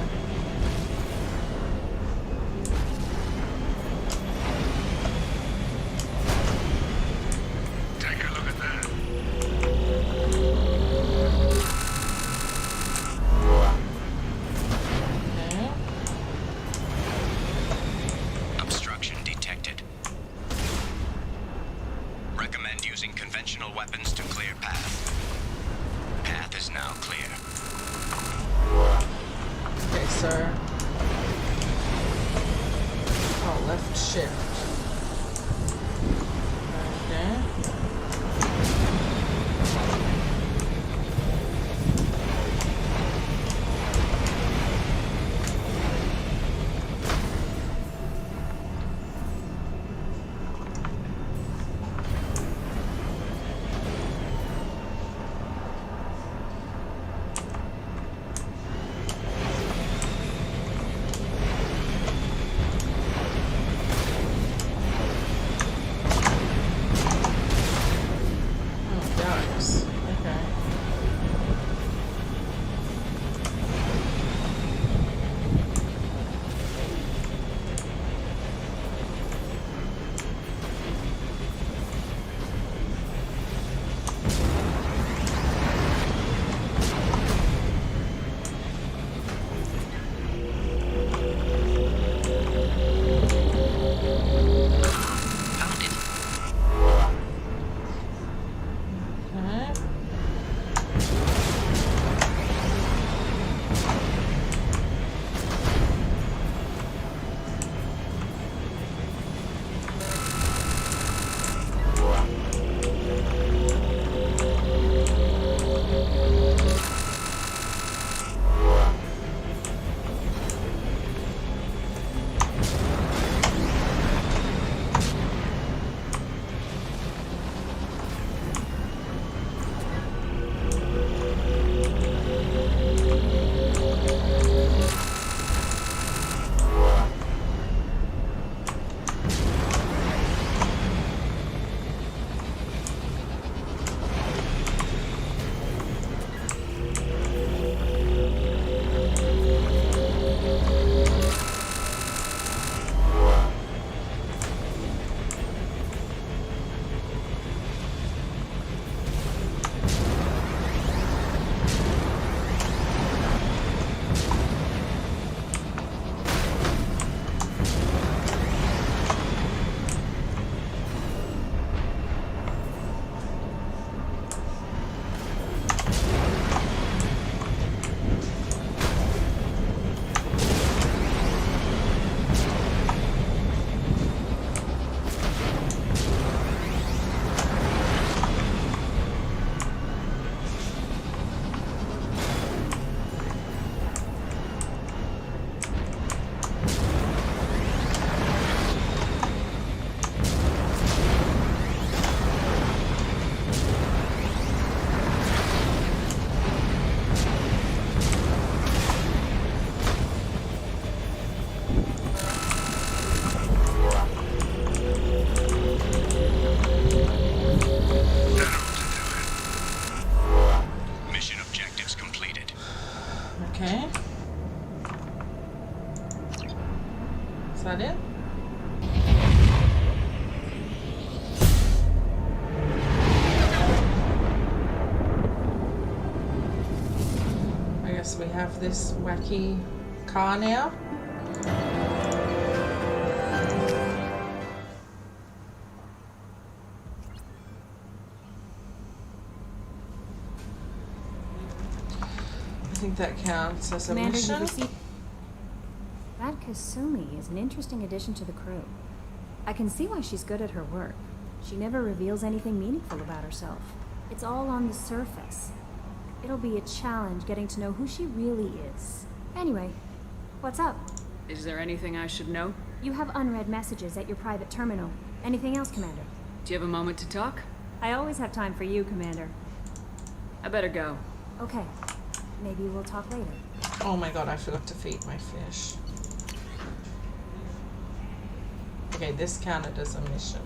Take a look at that. Okay. Obstruction detected. Recommend using conventional weapons to clear path. Path is now clear. Okay, sir. Oh, left shift. Okay. So we have this wacky car now. I think that counts as a Commander, mission. you received... That Kasumi is an interesting addition to the crew. I can see why she's good at her work. She never reveals anything meaningful about herself. It's all on the surface. It'll be a challenge getting to know who she really is. Anyway, what's up? Is there anything I should know? You have unread messages at your private terminal. Anything else, Commander? Do you have a moment to talk? I always have time for you, Commander. I better go. Okay. Maybe we'll talk later. Oh my god, I forgot to feed my fish. Okay, this counted as a mission.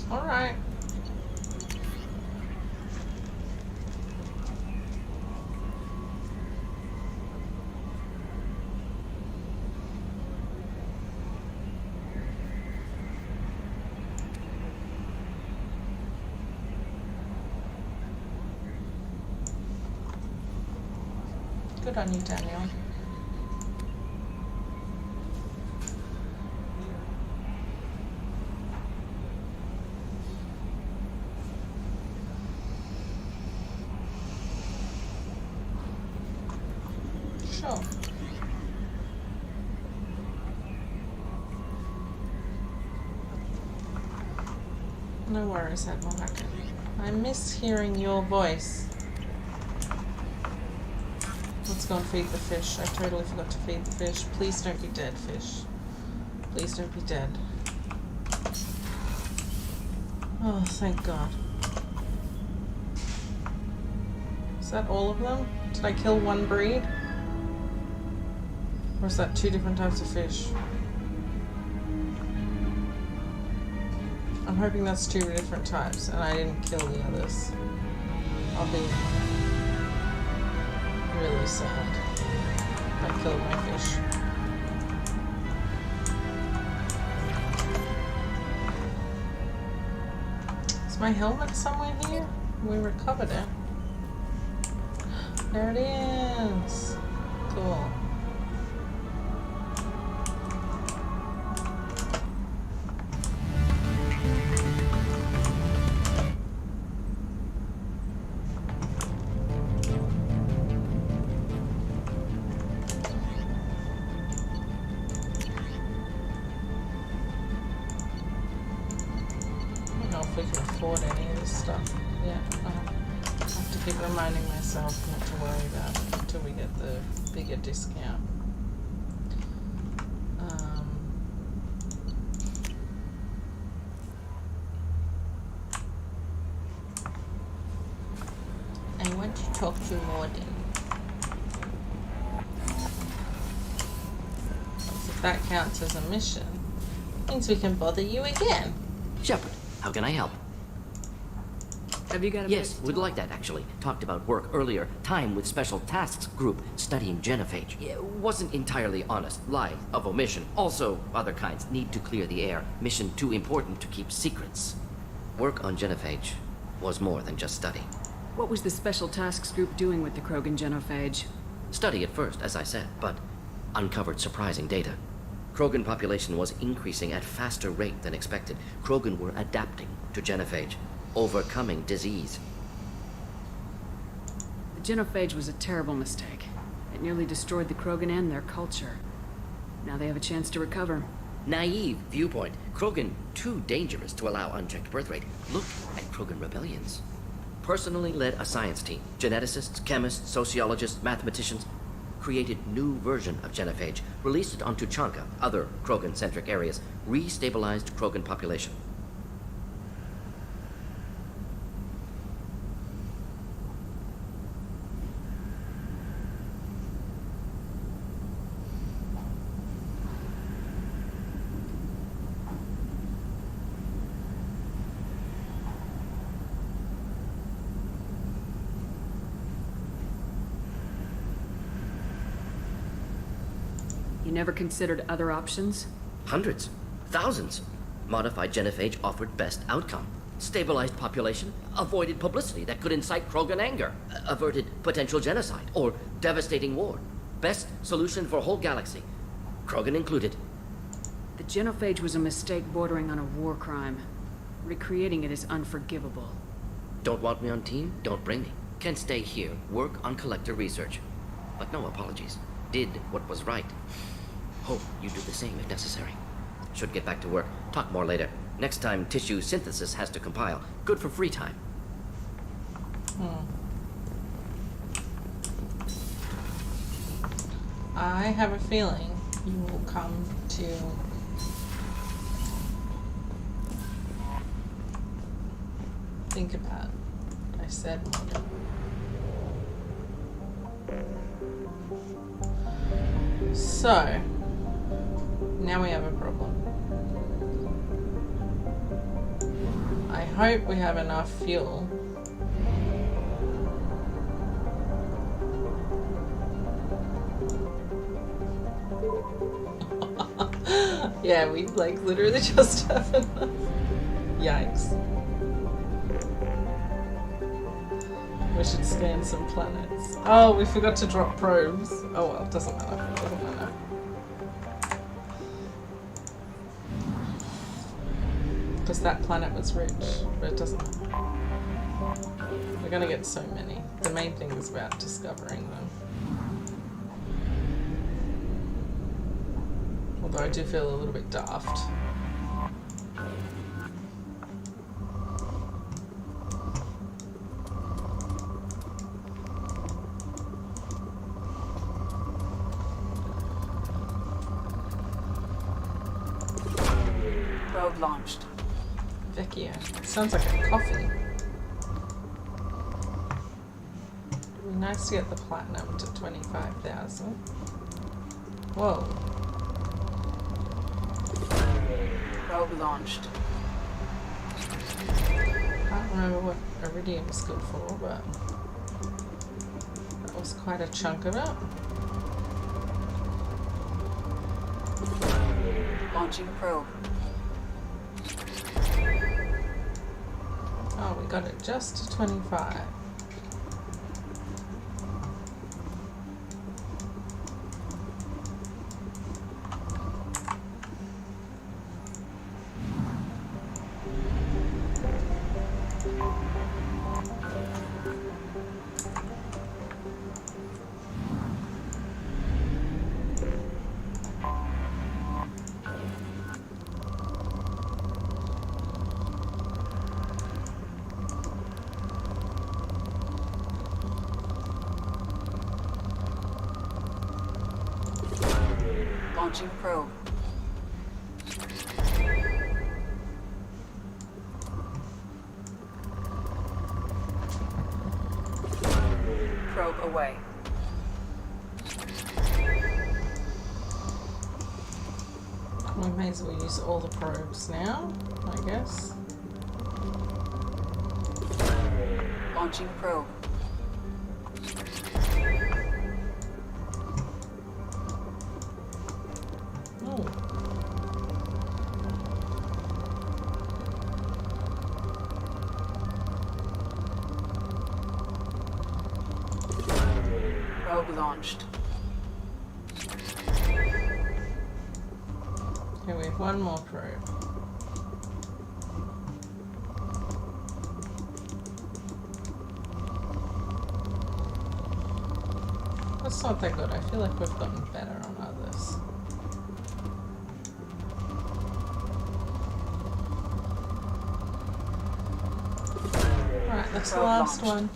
Alright. Good on you, Daniel. Sure. No worries, Admiral Hackett. I miss hearing your voice. Let's go and feed the fish. I totally forgot to feed the fish. Please don't be dead, fish. Please don't be dead. Oh, thank God. Is that all of them? Did I kill one breed? Or is that two different types of fish? I'm hoping that's two different types and I didn't kill the others. I'll be really sad if I killed my fish. Is my helmet somewhere here? We recovered it. There it is. Cool. We can afford any of this stuff. Yeah, I have to keep reminding myself not to worry about it until we get the bigger discount. I want to talk to Morden. If that counts as a mission, means we can bother you again. Shepard, how can I help? Have you got a Yes, would like that, actually. Talked about work earlier. Time with Special Tasks Group studying genophage. It wasn't entirely honest. Lie of omission. Also, other kinds. Need to clear the air. Mission too important to keep secrets. Work on genophage was more than just study. What was the Special Tasks Group doing with the Krogan genophage? Study at first, as I said, but uncovered surprising data. Krogan population was increasing at faster rate than expected. Krogan were adapting to genophage, overcoming disease. The genophage was a terrible mistake. It nearly destroyed the Krogan and their culture. Now they have a chance to recover. Naive viewpoint. Krogan too dangerous to allow unchecked birth rate. Look at Krogan rebellions. Personally led a science team. Geneticists, chemists, sociologists, mathematicians. Created new version of genophage. Released it onto Chanka, other Krogan-centric areas. Restabilized Krogan population. You never considered other options? Hundreds. Thousands. Modified genophage offered best outcome. Stabilized population, avoided publicity that could incite Krogan anger, averted potential genocide, or devastating war. Best solution for whole galaxy, Krogan included. The genophage was a mistake bordering on a war crime. Recreating it is unforgivable. Don't want me on team? Don't bring me. Can stay here, work on collector research. But no apologies. Did what was right. Hope you do the same if necessary. Should get back to work. Talk more later. Next time, tissue synthesis has to compile. Good for free time. I have a feeling you will come to think about what I said. So, now we have a problem. I hope we have enough fuel. Yeah, we like literally just have enough. Yikes. We should scan some planets. Oh, we forgot to drop probes. Oh well, doesn't matter. Doesn't matter. Because that planet was rich, but it doesn't matter. We're gonna get so many. The main thing is about discovering them. Although I do feel a little bit daft. Probe launched. Vecchia. Sounds like a coffee. It'd be nice to get the platinum to 25,000. Whoa. Probe launched. Can't remember what iridium was good for, but that was quite a chunk of it. Launching probe. Oh, we got it just to 25. Launching probe. Probe away. We may as well use all the probes now, I guess. Launching probe. Probe launched. Okay, we have one more probe. That's not that good. I feel like we've gotten better on others. Alright, that's the last one.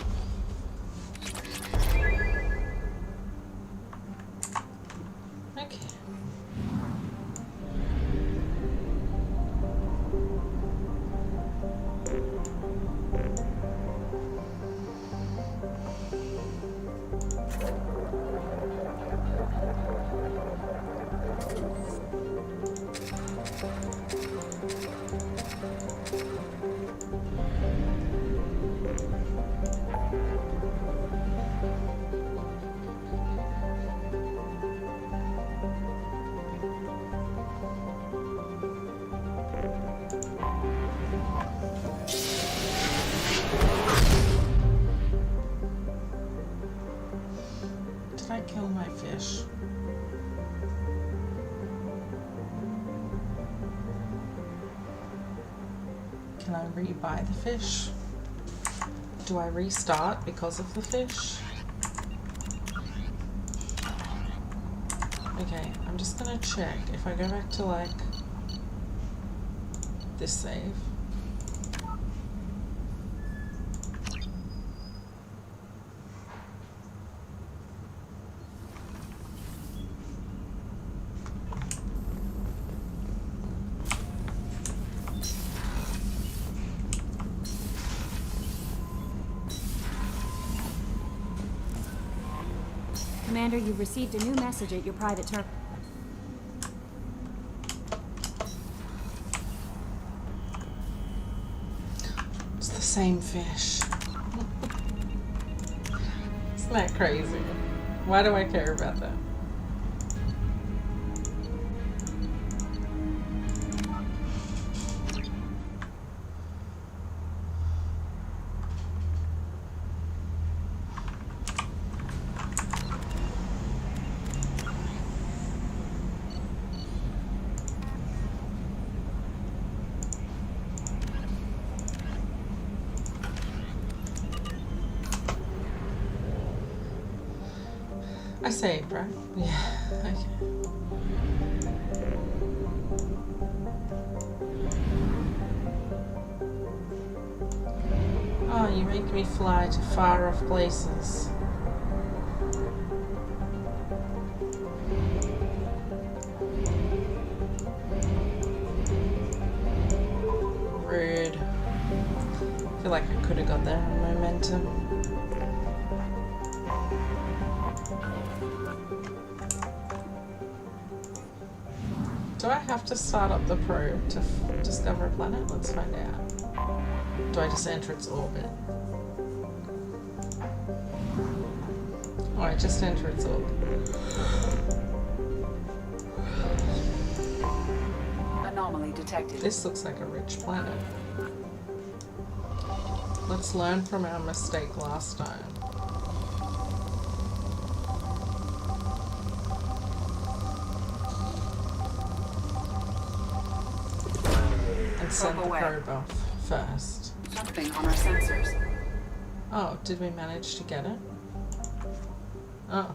Okay. Can I rebuy the fish? Do I restart because of the fish? Okay, I'm just gonna check if I go back to like this save. Commander, you've received a new message at your private terminal. It's the same fish. Isn't that crazy? Why do I care about that? I saved, right? Yeah, okay. Oh, you make me fly to far off places. Rude. I feel like I could have got there on momentum. Do I have to start up the probe to discover a planet? Let's find out. Do I just enter its orbit? Oh, I just enter its orbit. Anomaly detected. This looks like a rich planet. Let's learn from our mistake last time. Send the probe off first. Something on our sensors. Oh, did we manage to get it? Oh,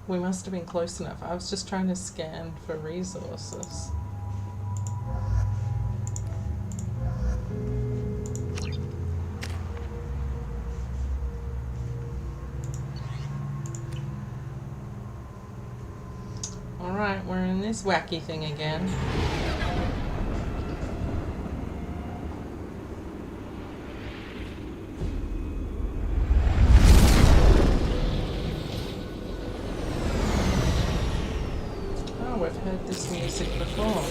we must have been close enough. I was just trying to scan for resources. Alright, we're in this wacky thing again. This music before.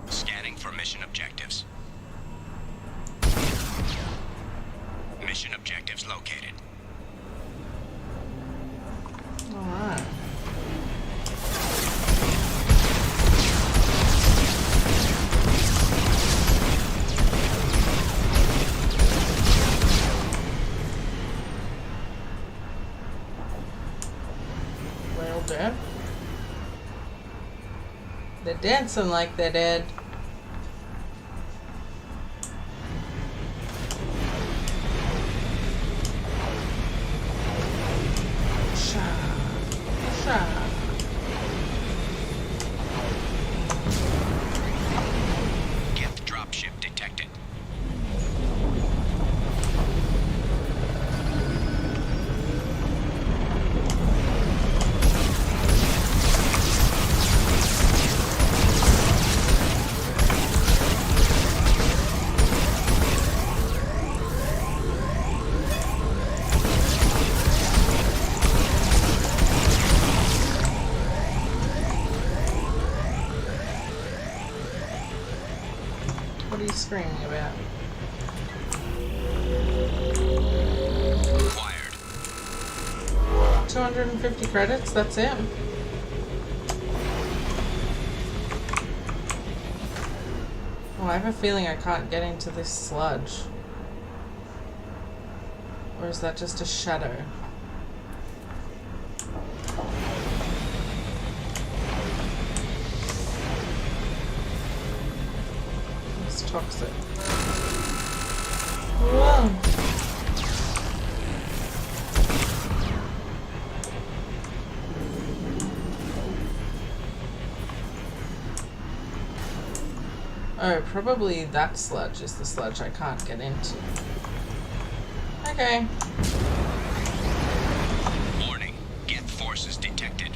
Scanning for mission objectives. Mission objectives located. Alright. Dead. They're dancing like they're dead. Gift dropship detected. What are you screaming about? Acquired. 250 credits, that's it. Oh, I have a feeling I can't get into this sludge. Or is that just a shadow? toxic. Whoa. Oh, probably that sludge is the sludge I can't get into. Okay. Warning. Geth forces detected.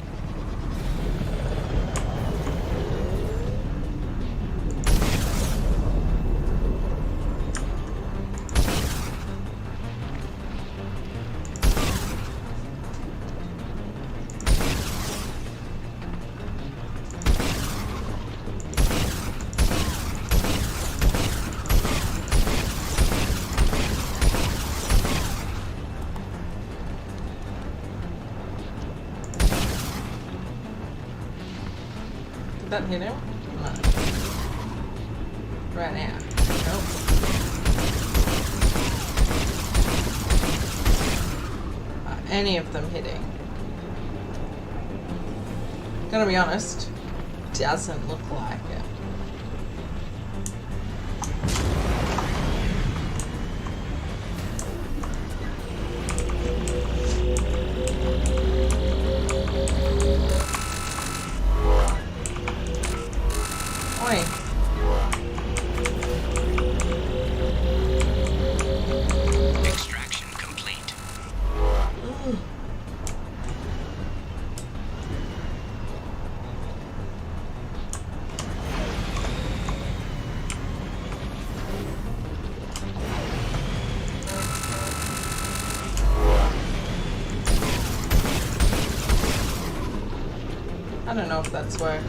Did that hit him? No. Right now. Nope. Any of them hitting? Gonna be honest, doesn't look like it. Oi. Extraction complete. Ooh. I don't know if that's working.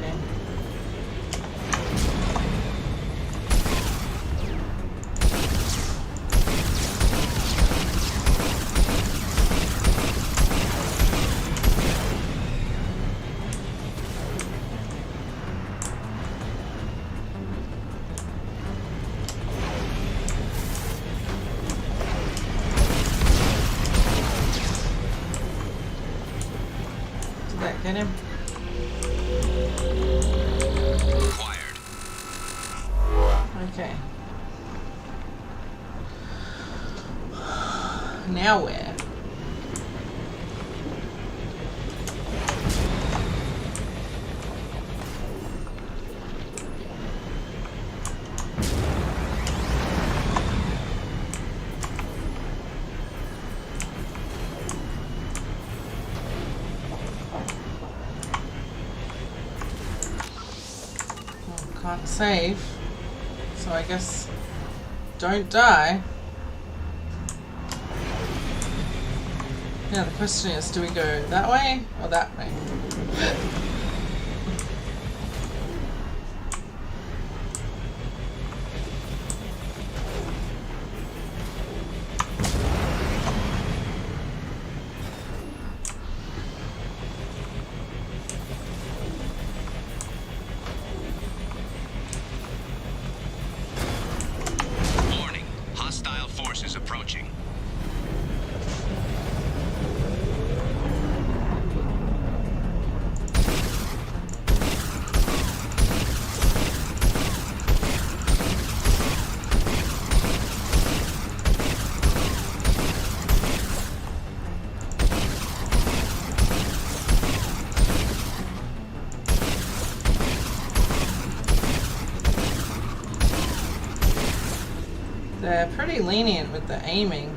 Did that get him? Acquired. Okay. Now where? Oh, can't save. So I guess don't die. Yeah, the question is, do we go that way or that way? Warning. Hostile forces approaching. They're pretty lenient with the aiming.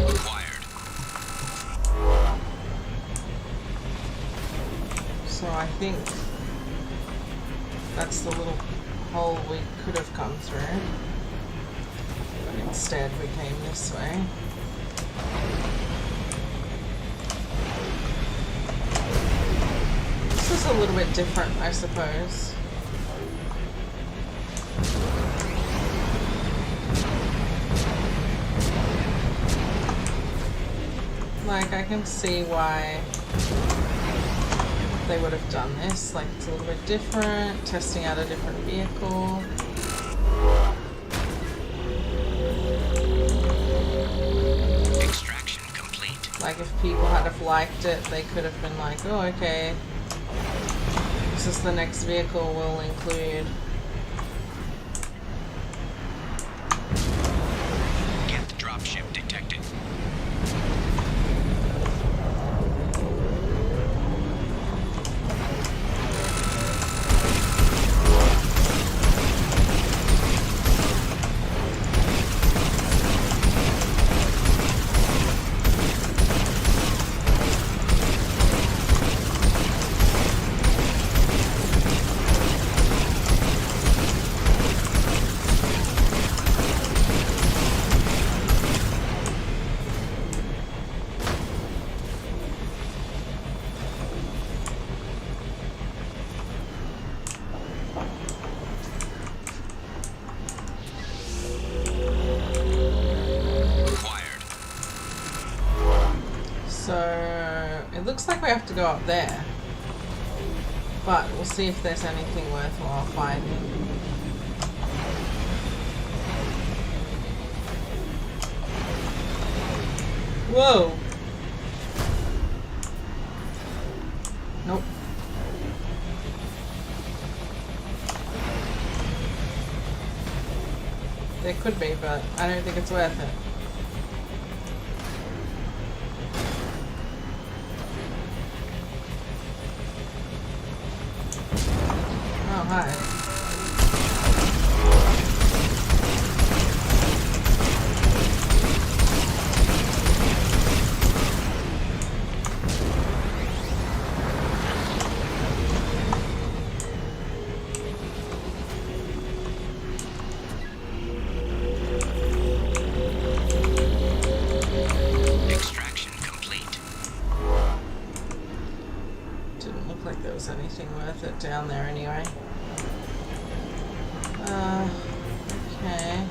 Acquired. So I think that's the little hole we could have come through. But instead we came this way. This is a little bit different, I suppose. Like, I can see why they would have done this. Like, it's a little bit different, testing out a different vehicle. liked it, they could have been like, oh, okay, this is the next vehicle we'll include. Get the dropship detected. Looks like we have to go up there, but we'll see if there's anything worthwhile finding. Whoa! Nope. There could be, but I don't think it's worth it. Oh, hi. Extraction complete. Didn't look like there was anything worth it down there anyway. Okay.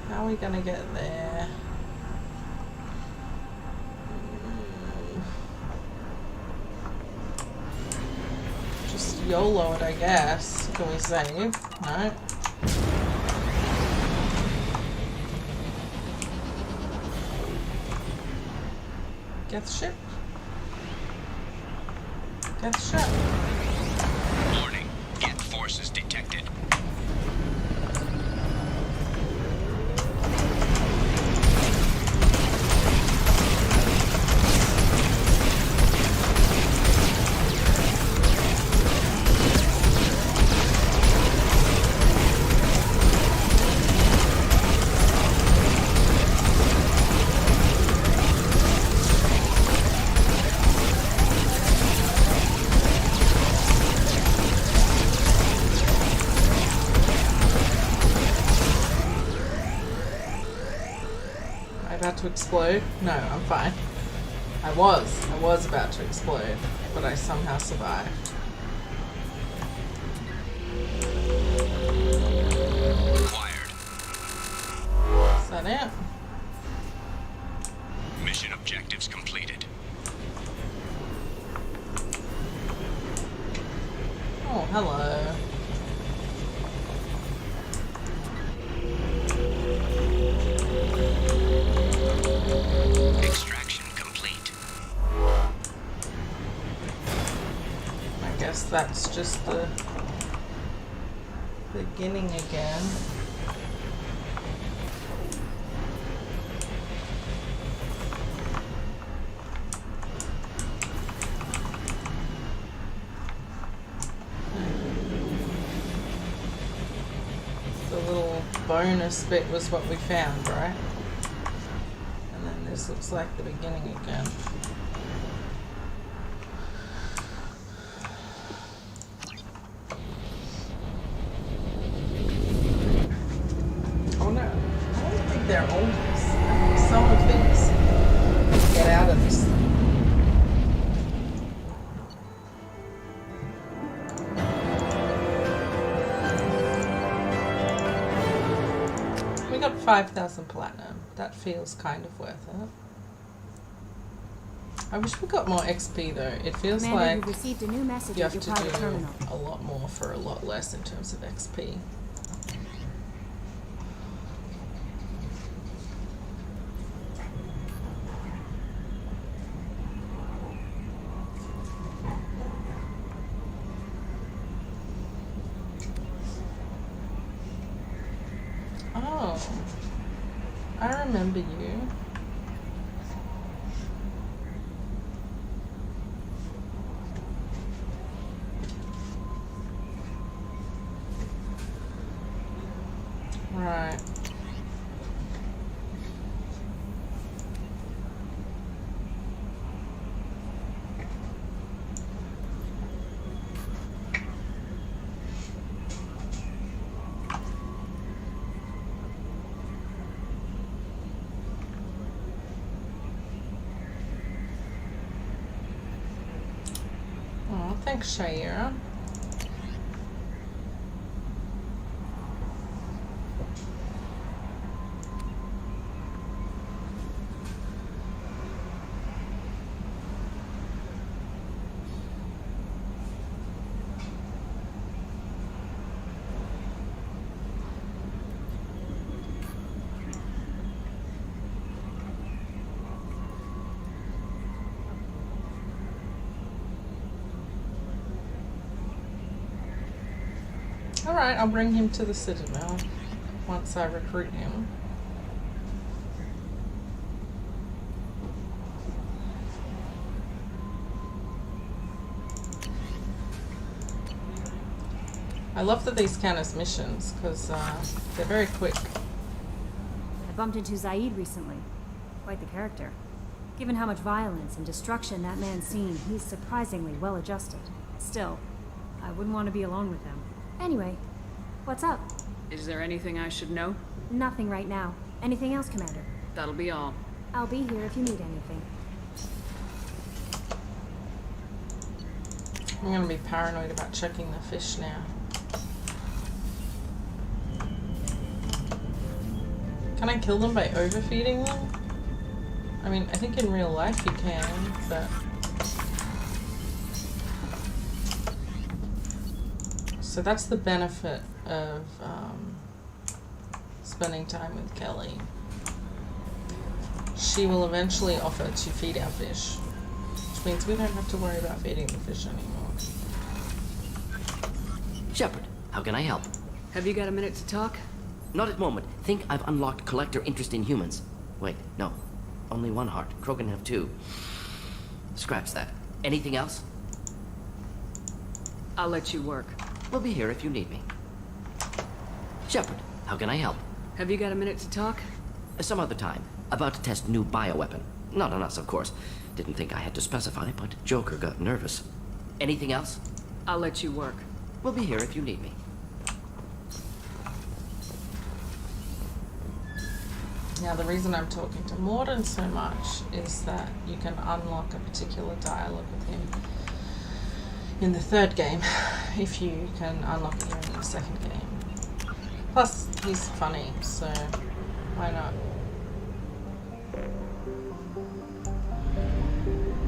How are we gonna get there? Just YOLO it, I guess. Can we save? No. Get the ship. Get the ship. Warning. Get forces detected. About to explode? No, I'm fine. I was about to explode, but I somehow survived. Acquired. Is that it? Mission objectives completed. Oh, hello. Extraction complete. I guess that's just the beginning again. The little bonus bit was what we found, right? And then this looks like the beginning again. Oh no, I don't think they're all this. I think some of these get out of this thing. We got 5,000 platinum. That feels kind of worth it. I wish we got more XP though. It feels Commander, like you've received a new message you at have your to private do terminal. a lot more for a lot less in terms of XP. I remember you. Right. Oh, thanks, Shaira. Alright, I'll bring him to the Citadel once I recruit him. I love that these count as missions because they're very quick. I bumped into Zaid recently. Quite the character. Given how much violence and destruction that man's seen, he's surprisingly well adjusted. Still, I wouldn't want to be alone with him. Anyway, what's up? Is there anything I should know? Nothing right now. Anything else, Commander? That'll be all. I'll be here if you need anything. I'm gonna be paranoid about checking the fish now. Can I kill them by overfeeding them? I mean, I think in real life you can, but... So that's the benefit of spending time with Kelly. She will eventually offer to feed our fish, which means we don't have to worry about feeding the fish anymore. Shepard, how can I help? Have you got a minute to talk? Not at the moment. Think I've unlocked collector interest in humans. Wait, no. Only one heart. Krogan have two. Scratch that. Anything else? I'll let you work. We'll be here if you need me. Shepard, how can I help? Have you got a minute to talk? Some other time. About to test new bioweapon. Not on us, of course. Didn't think I had to specify, but Joker got nervous. Anything else? I'll let you work. We'll be here if you need me. Now, the reason I'm talking to Morden so much is that you can unlock a particular dialogue with him in the third game if you can unlock it in the second game. Plus, he's funny, so why not?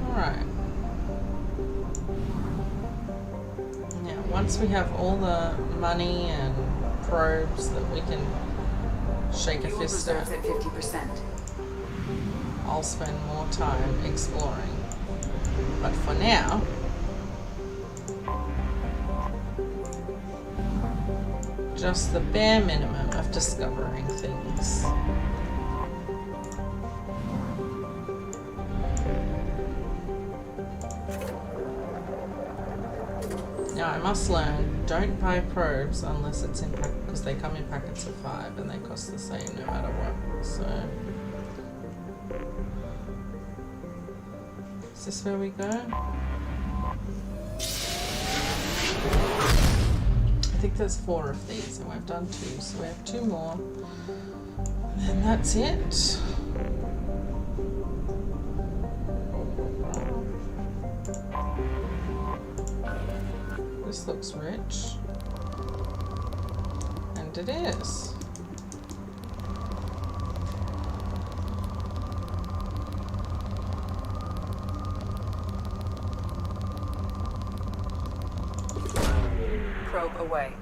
Alright. Now, once we have all the money and probes that we can shake a fist at, 50%. I'll spend more time exploring. But for now, just the bare minimum of discovering things. Now I must learn, don't buy probes unless it's in pack, because they come in packets of 5 and they cost the same no matter what, so. Is this where we go? I think there's 4 of these and we've done 2, so we have 2 more. And that's it. This looks rich. And it is. Probe away.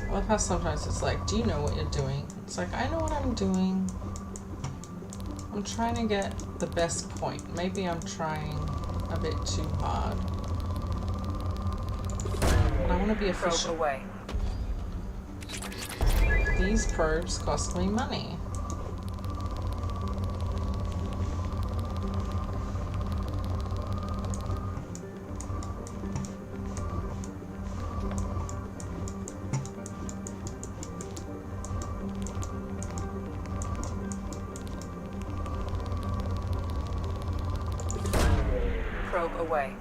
I love how sometimes it's like, do you know what you're doing? It's like, I know what I'm doing. I'm trying to get the best point. Maybe I'm trying a bit too hard. But I want to be efficient. Probe away. These probes cost me money. Probe away.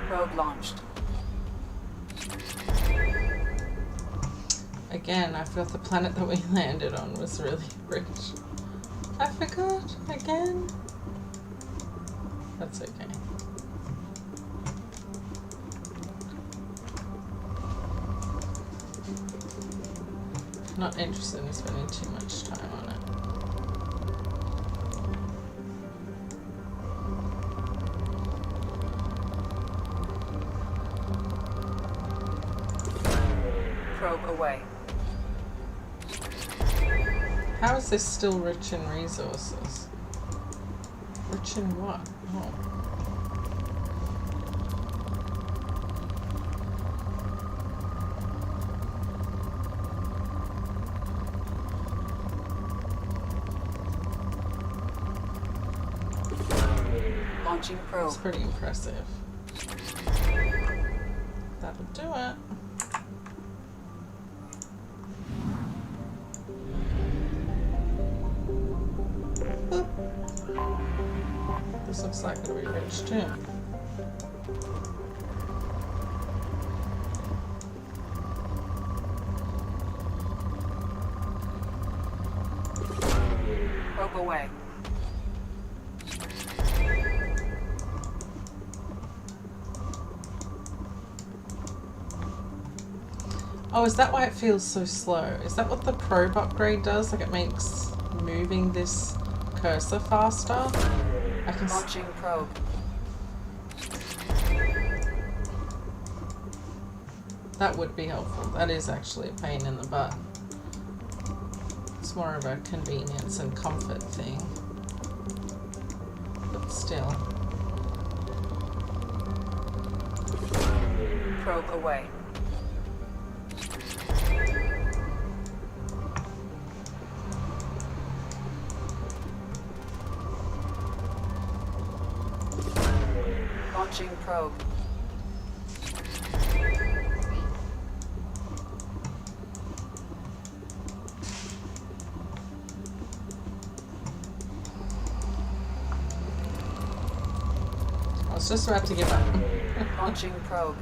Probe launched. Again, I forgot the planet that we landed on was really rich. I forgot again. That's okay. Not interested in spending too much time on it. Probe away. How is this still rich in resources? Rich in what? Oh. Launching probe. It's pretty impressive. That'll do it. This looks like it'll be rich too. Probe away. Oh, is that why it feels so slow? Is that what the probe upgrade does? Like it makes moving this cursor faster? I can Launching probe. That would be helpful. That is actually a pain in the butt. It's more of a convenience and comfort thing. But still. Probe away. Launching probe. I was just about to give up. Launching probe.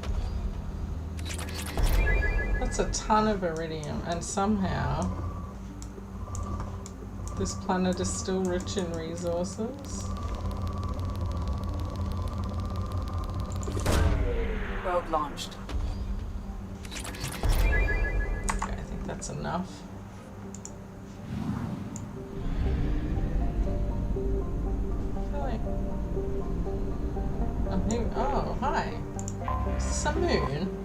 That's a ton of iridium, and somehow this planet is still rich in resources. Probe launched. Okay, I think that's enough. I feel like... Oh, hi. Is this a moon?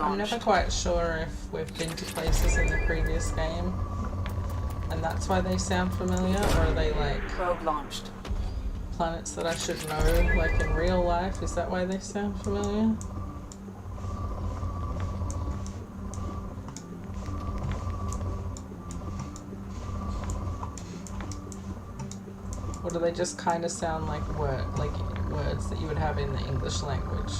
I'm never quite sure if we've been to places in the previous game and that's why they sound familiar, or are they like probe launched planets that I should know like in real life? Is that why they sound familiar? Or do they just kind of sound like words that you would have in the English language?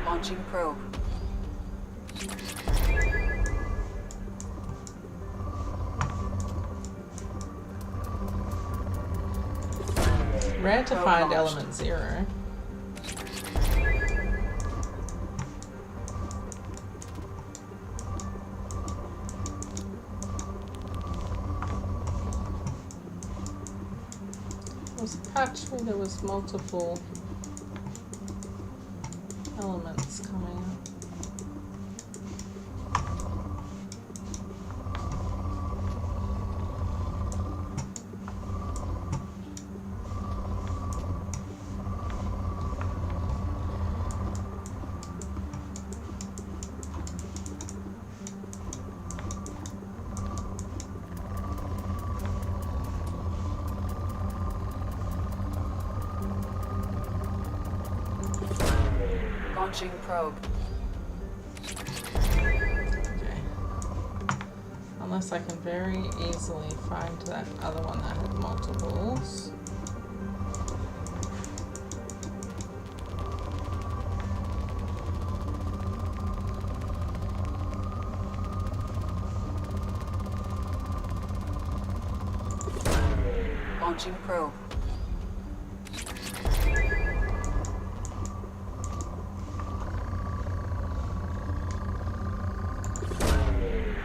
Launching probe. Rare to find element 0. There was a patch where there was multiple elements coming up. Launching probe. Okay. Unless I can very easily find that other one that had multiples. Launching probe.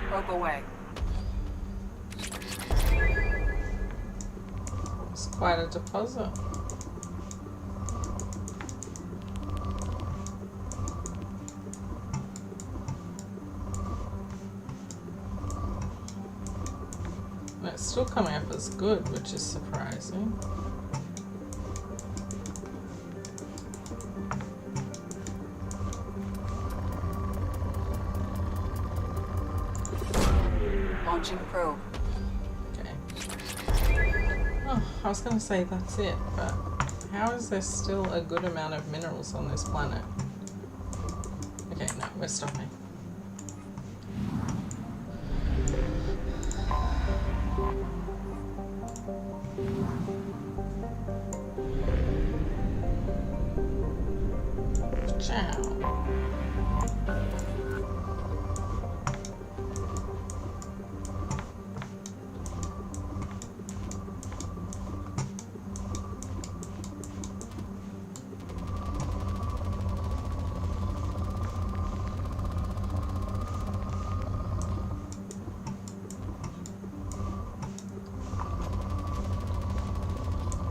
Probe away. It's quite a deposit. And it's still coming up as good, which is surprising. Launching probe. Oh, I was going to say that's it, but how is there still a good amount of minerals on this planet? Okay, no, we're stopping. Ciao.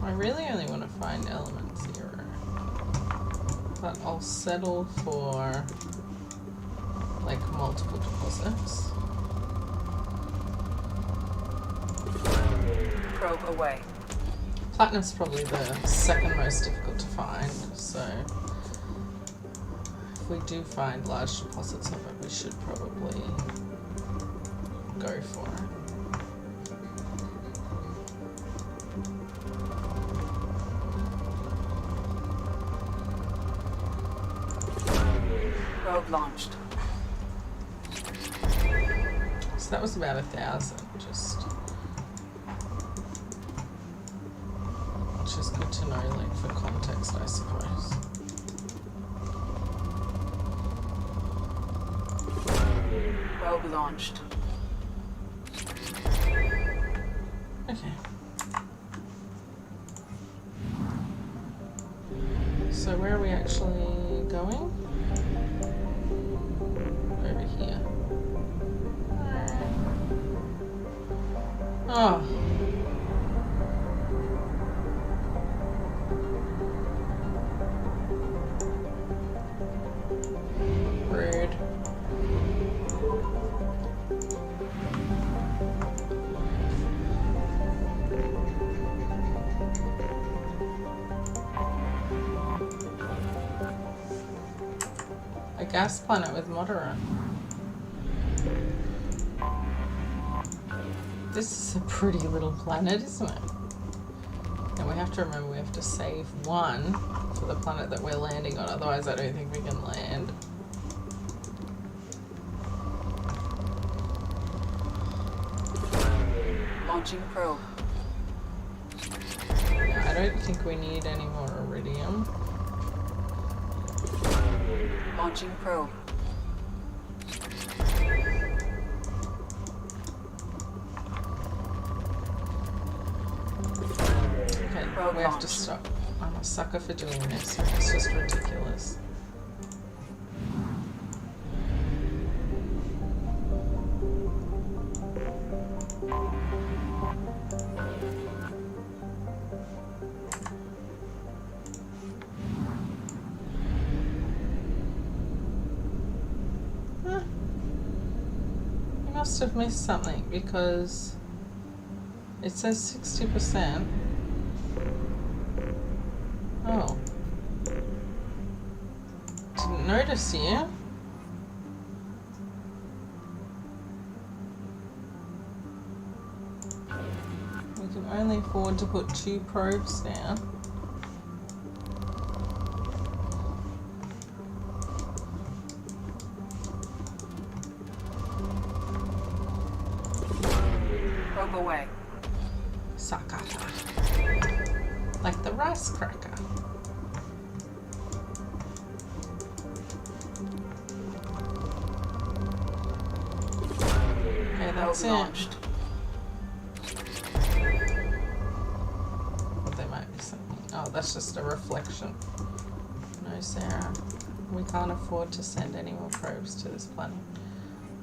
I really only want to find element 0, but I'll settle for like multiple deposits. Probe away. Platinum's probably the second most difficult to find, so if we do find large deposits of it, we should probably go for it. Probe launched. So that was about 1,000, which is good to know, like, for context, I suppose. Probe launched. Okay. So where are we actually going? Over here. Oh. Rude. A gas planet with moderate. This is a pretty little planet, isn't it? And we have to remember we have to save one for the planet that we're landing on, otherwise I don't think we can land. Launching probe. Yeah, I don't think we need any more iridium. Launching probe. Okay, we have to stop. I'm a sucker for doing this. It's just ridiculous. You must have missed something because it says 60%. Oh. Didn't notice you. We can only afford to put 2 probes down. Probe away. Sakata. Like the rice cracker. Okay, that's it. Launched. There might be something. Oh, that's just a reflection. No, Sarah. We can't afford to send any more probes to this planet.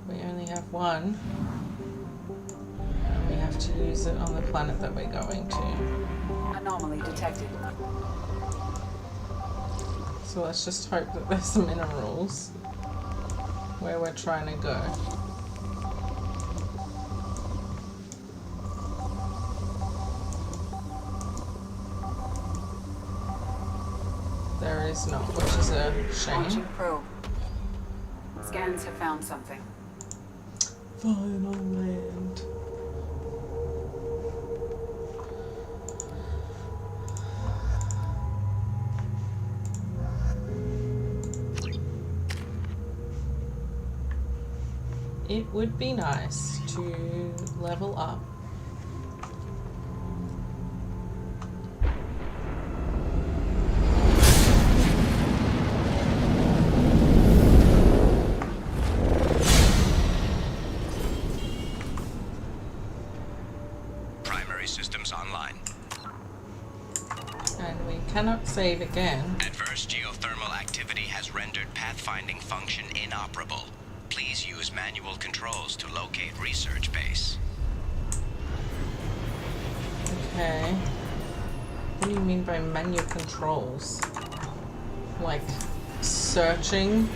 We only have one. And we have to use it on the planet that we're going to. Anomaly detected. So let's just hope that there's some minerals where we're trying to go. There is not, which is a Launching shame. probe. Scans have found something. Final land. It would be nice to level up. Primary systems online. And we cannot save again. Adverse geothermal activity has rendered pathfinding function inoperable. Please use manual controls to locate research base. Okay. What do you mean by manual controls? Like searching?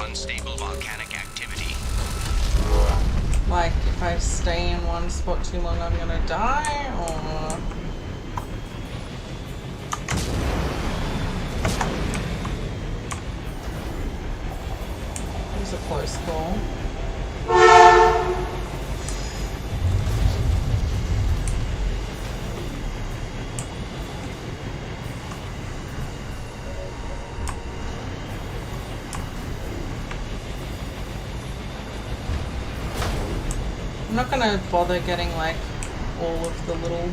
Unstable volcanic activity. Like, if I stay in one spot too long, I'm gonna die, or... It was a close call. I'm not gonna bother getting like all of the little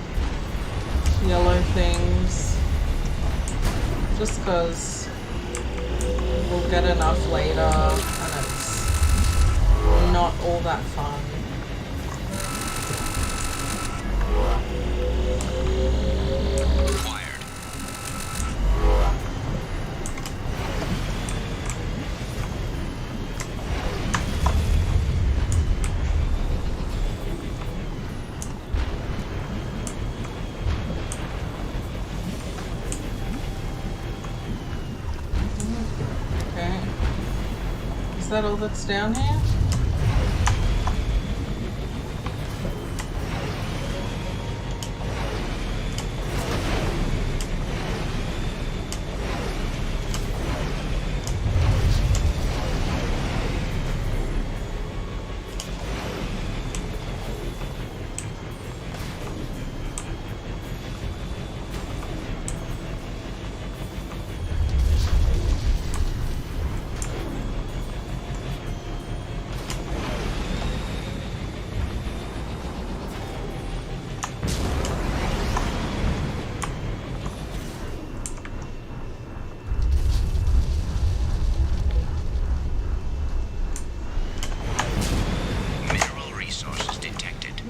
yellow things, just because we'll get enough later and it's not all that fun. Is that all that's down here?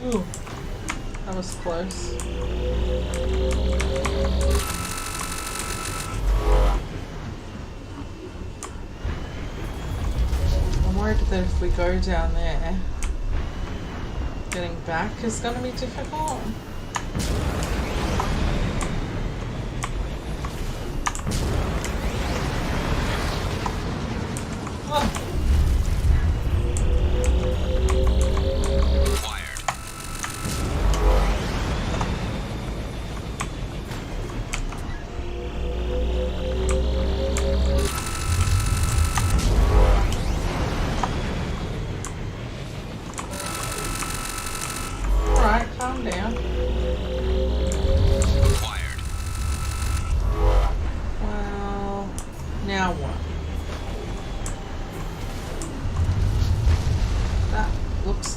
Ooh, that was close. I'm worried that if we go down there, getting back is going to be difficult. Oh.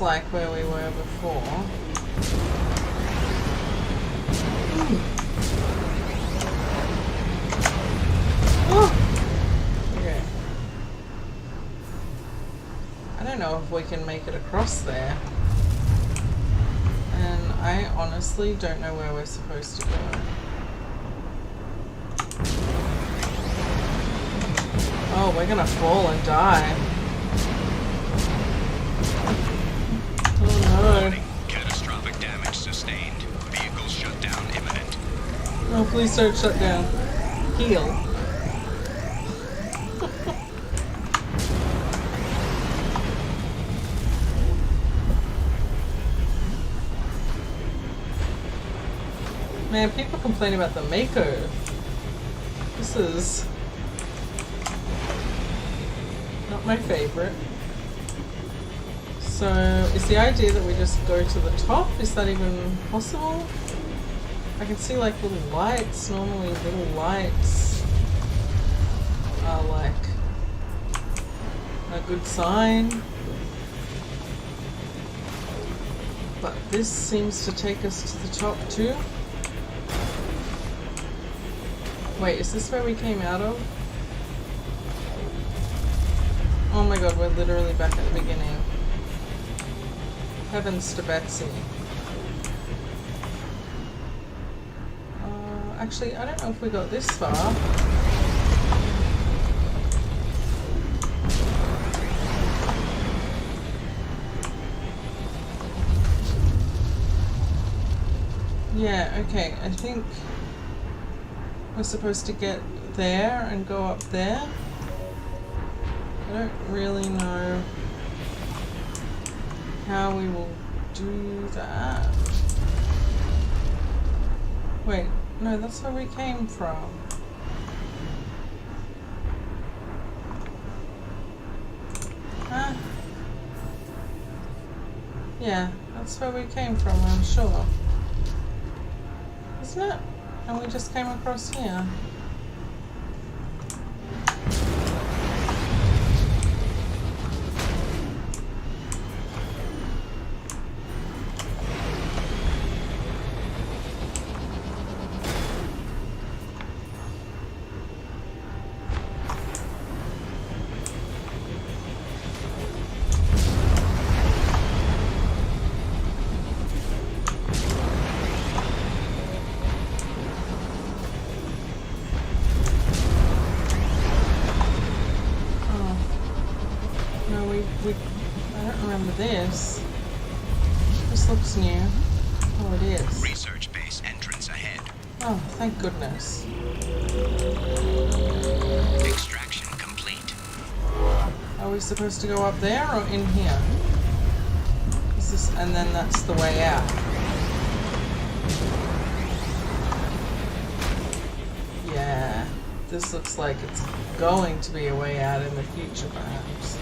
Like where we were before. Okay. I don't know if we can make it across there. And I honestly don't know where we're supposed to go. Oh, we're gonna fall and die. Warning. Catastrophic damage sustained. Vehicles shut down imminent. No, please don't shut down. Heal. Man, people complain about the Mako. This is not my favorite. So, is the idea that we just go to the top? Is that even possible? I can see like little lights. Normally little lights are like a good sign. But this seems to take us to the top too. Wait, is this where we came out of? Oh my god, we're literally back at the beginning. Heavens to Betsy. Actually, I don't know if we got this far. Yeah, okay, I think we're supposed to get there and go up there. I don't really know how we will do that. Wait, no, that's where we came from. Huh? Yeah, that's where we came from, I'm sure. Isn't it? And we just came across here. This looks new. Oh, it is. Research base entrance ahead. Oh, thank goodness. Extraction complete. Are we supposed to go up there or in here? Is this, and then that's the way out. Yeah, this looks like it's going to be a way out in the future, perhaps.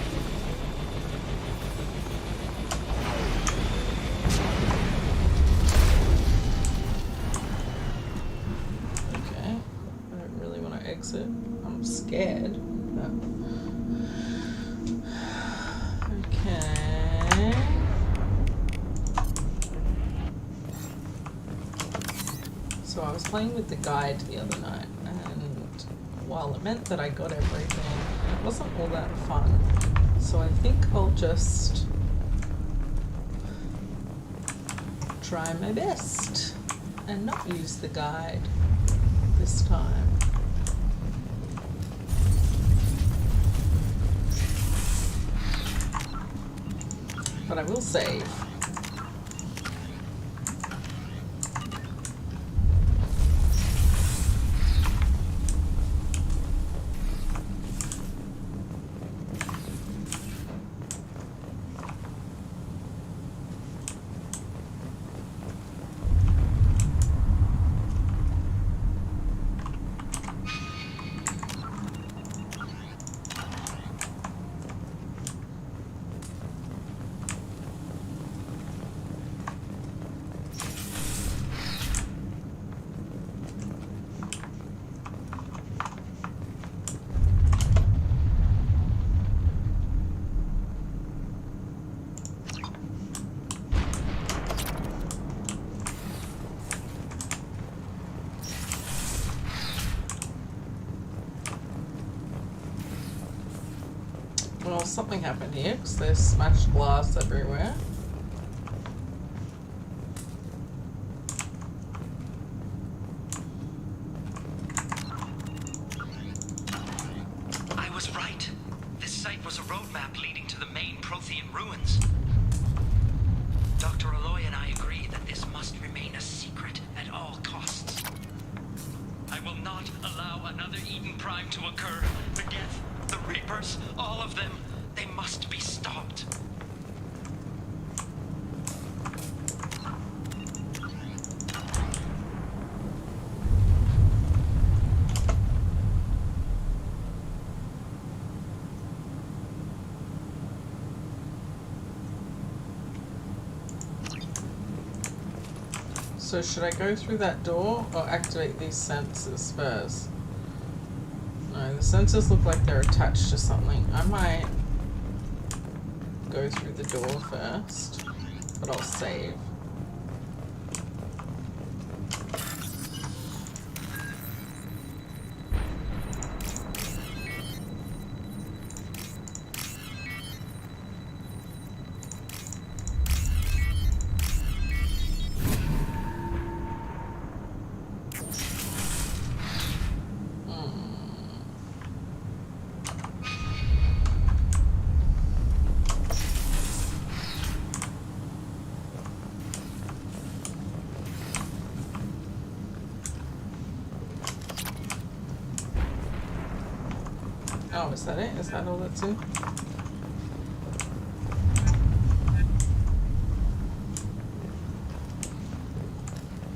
I'm scared. But... Okay. So I was playing with the guide the other night, and while it meant that I got everything, it wasn't all that fun. So I think I'll just try my best and not use the guide this time. But I will save. Well, something happened here because there's smashed glass everywhere. I was right. This site was a roadmap leading to the main Prothean ruins. Dr. Aloy and I agree that this must remain a secret at all costs. I will not allow another Eden Prime to occur. The Geth, the Reapers, all of them, they must be stopped. So should I go through that door or activate these sensors first? No, the sensors look like they're attached to something. I might go through the door first, but I'll save. Oh, is that it? Is that all that's in?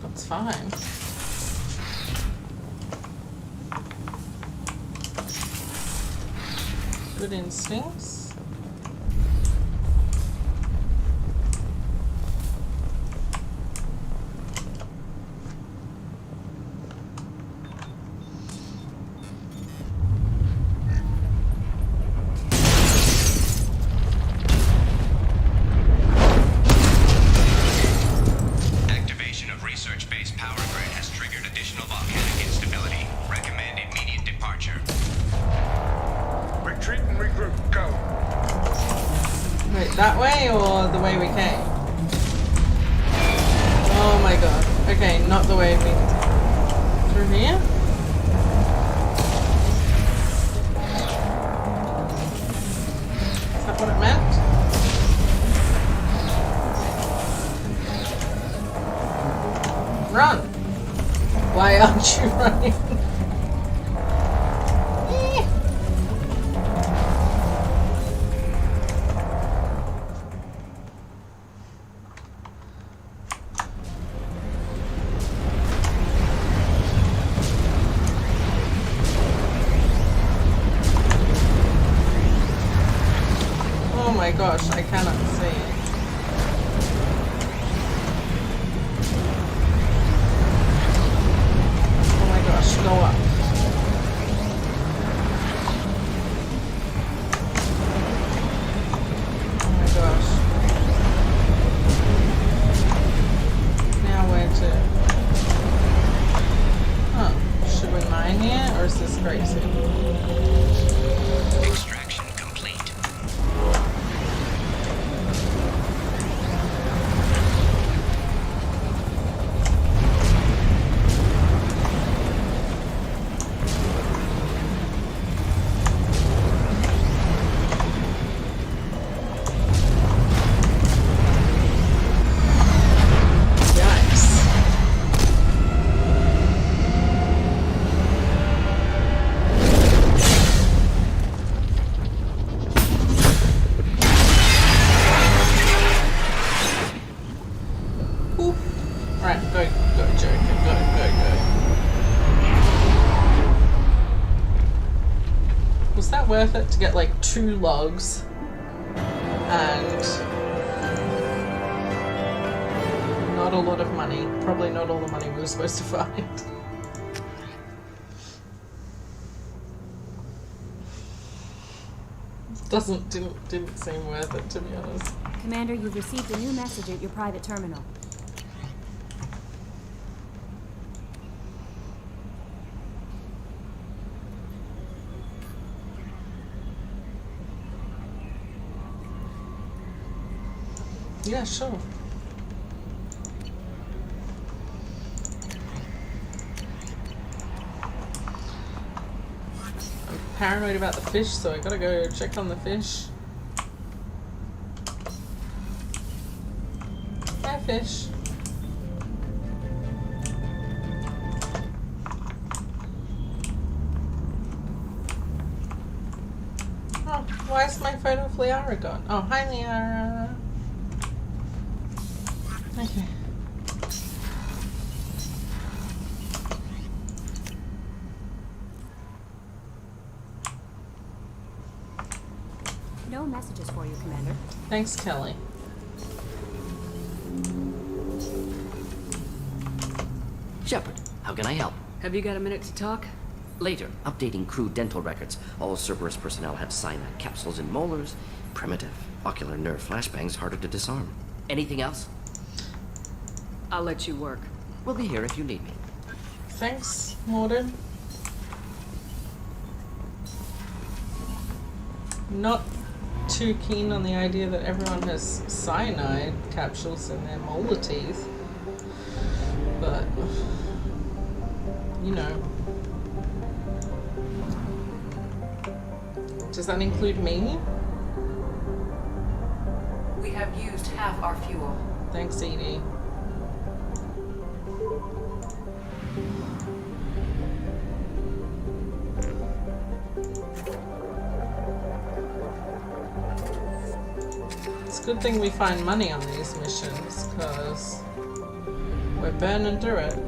That's fine. Good instincts. That way or the way we came? Oh my god. Okay, not the way we... Through here? Is that what it meant? Run! Why aren't you running? Oh my gosh, I cannot see. Oh my gosh, go up. Oh my gosh. Now where to? Huh. Should we mine here or is this crazy? Extraction complete. worth it to get like 2 logs and not a lot of money. Probably not all the money we were supposed to find. Didn't seem worth it, to be honest. Commander, you've received a new message at your private terminal. Yeah, sure. I'm paranoid about the fish, so I gotta go check on the fish. Hi, fish. Oh, why is my photo of Liara gone? Oh, hi, Liara. Okay. No messages for you, Commander. Thanks, Kelly. Shepard, how can I help? Have you got a minute to talk? Later, updating crew dental records. All Cerberus personnel have cyanide capsules in molars. Primitive. Ocular nerve flashbangs harder to disarm. Anything else? I'll let you work. We'll be here if you need me. Thanks, Morden. Not too keen on the idea that everyone has cyanide capsules in their molar teeth. But, you know. Does that include me? We have used half our fuel. Thanks, Edie. It's a good thing we find money on these missions, because we're burning through it.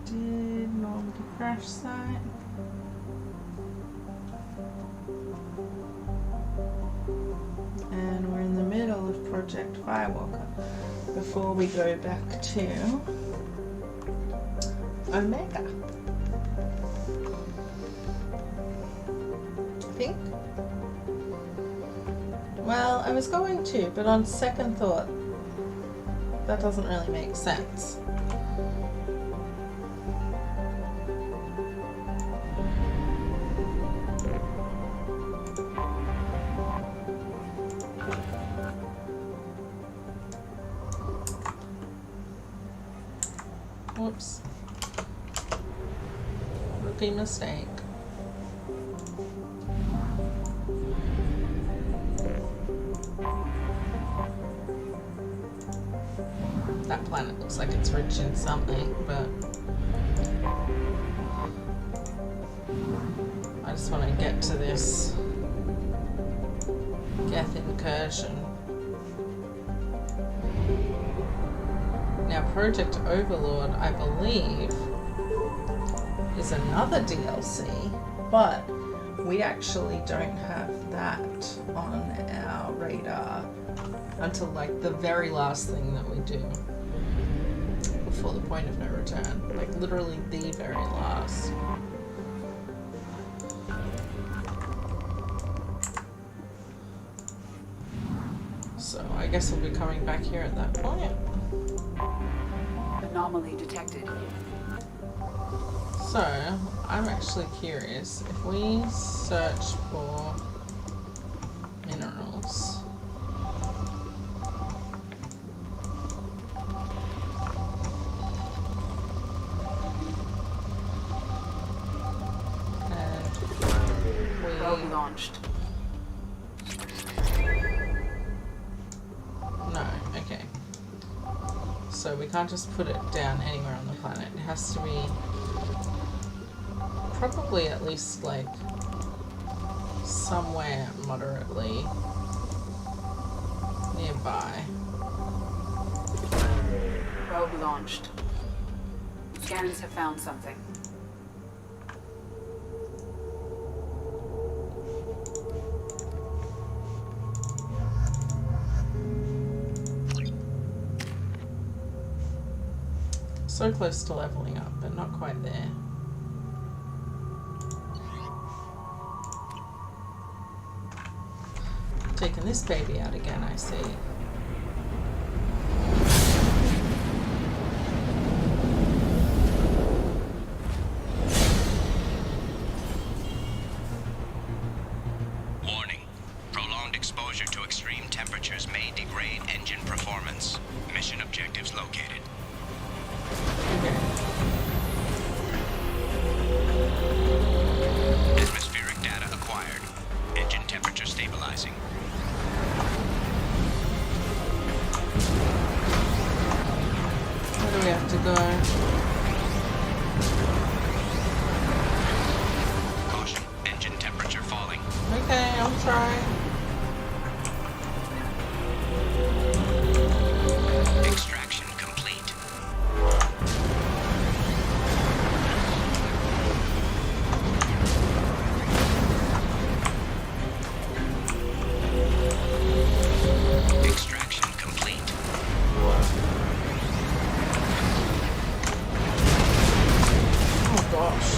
Did Normandy crash site? And we're in the middle of Project Firewalker before we go back to Omega. I think. Well, I was going to, but on second thought, that doesn't really make sense. Whoops. Rookie mistake. That planet looks like it's rich in something, but I just want to get to this Geth incursion. Now, Project Overlord, I believe, is another DLC, but we actually don't have that on our radar until like the very last thing that we do before the point of no return. Like literally the very last. So I guess we'll be coming back here at that point. Anomaly detected. So, I'm actually curious, if we search for minerals, and we Probe launched. No, okay. So we can't just put it down anywhere on the planet. It has to be probably at least like somewhere moderately nearby. Probe launched. Scans have found something. So close to leveling up, but not quite there. Taking this baby out again, I see. Warning. Prolonged exposure to extreme temperatures may degrade engine performance. Mission objectives located. Atmospheric data acquired. Engine temperature stabilizing. Where do we have to go? Caution. Engine temperature falling. Okay, I'm trying. Extraction complete. Extraction complete. Oh gosh.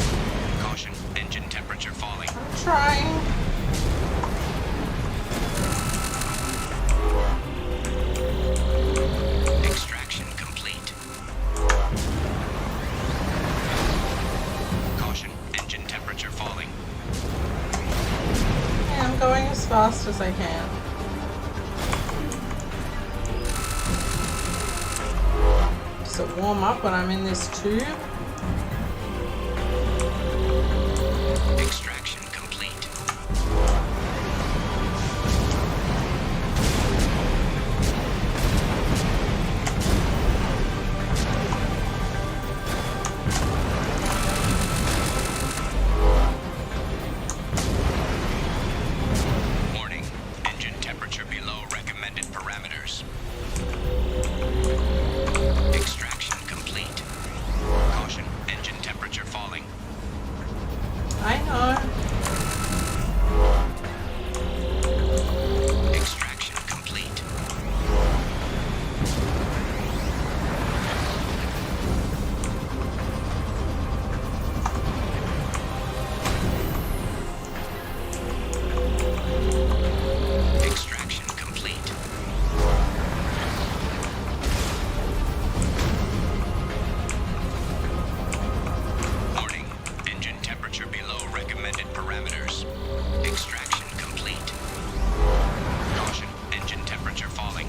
Caution. Engine temperature falling. I'm trying. Extraction complete. Caution. Engine temperature falling. Okay, I'm going as fast as I can. Does it warm up when I'm in this tube? Extraction complete. Warning. Engine temperature below recommended parameters. Extraction complete. Caution. Engine temperature falling. I know. Extraction complete. Extraction complete. Warning. Engine temperature below recommended parameters. Extraction complete. Caution. Engine temperature falling.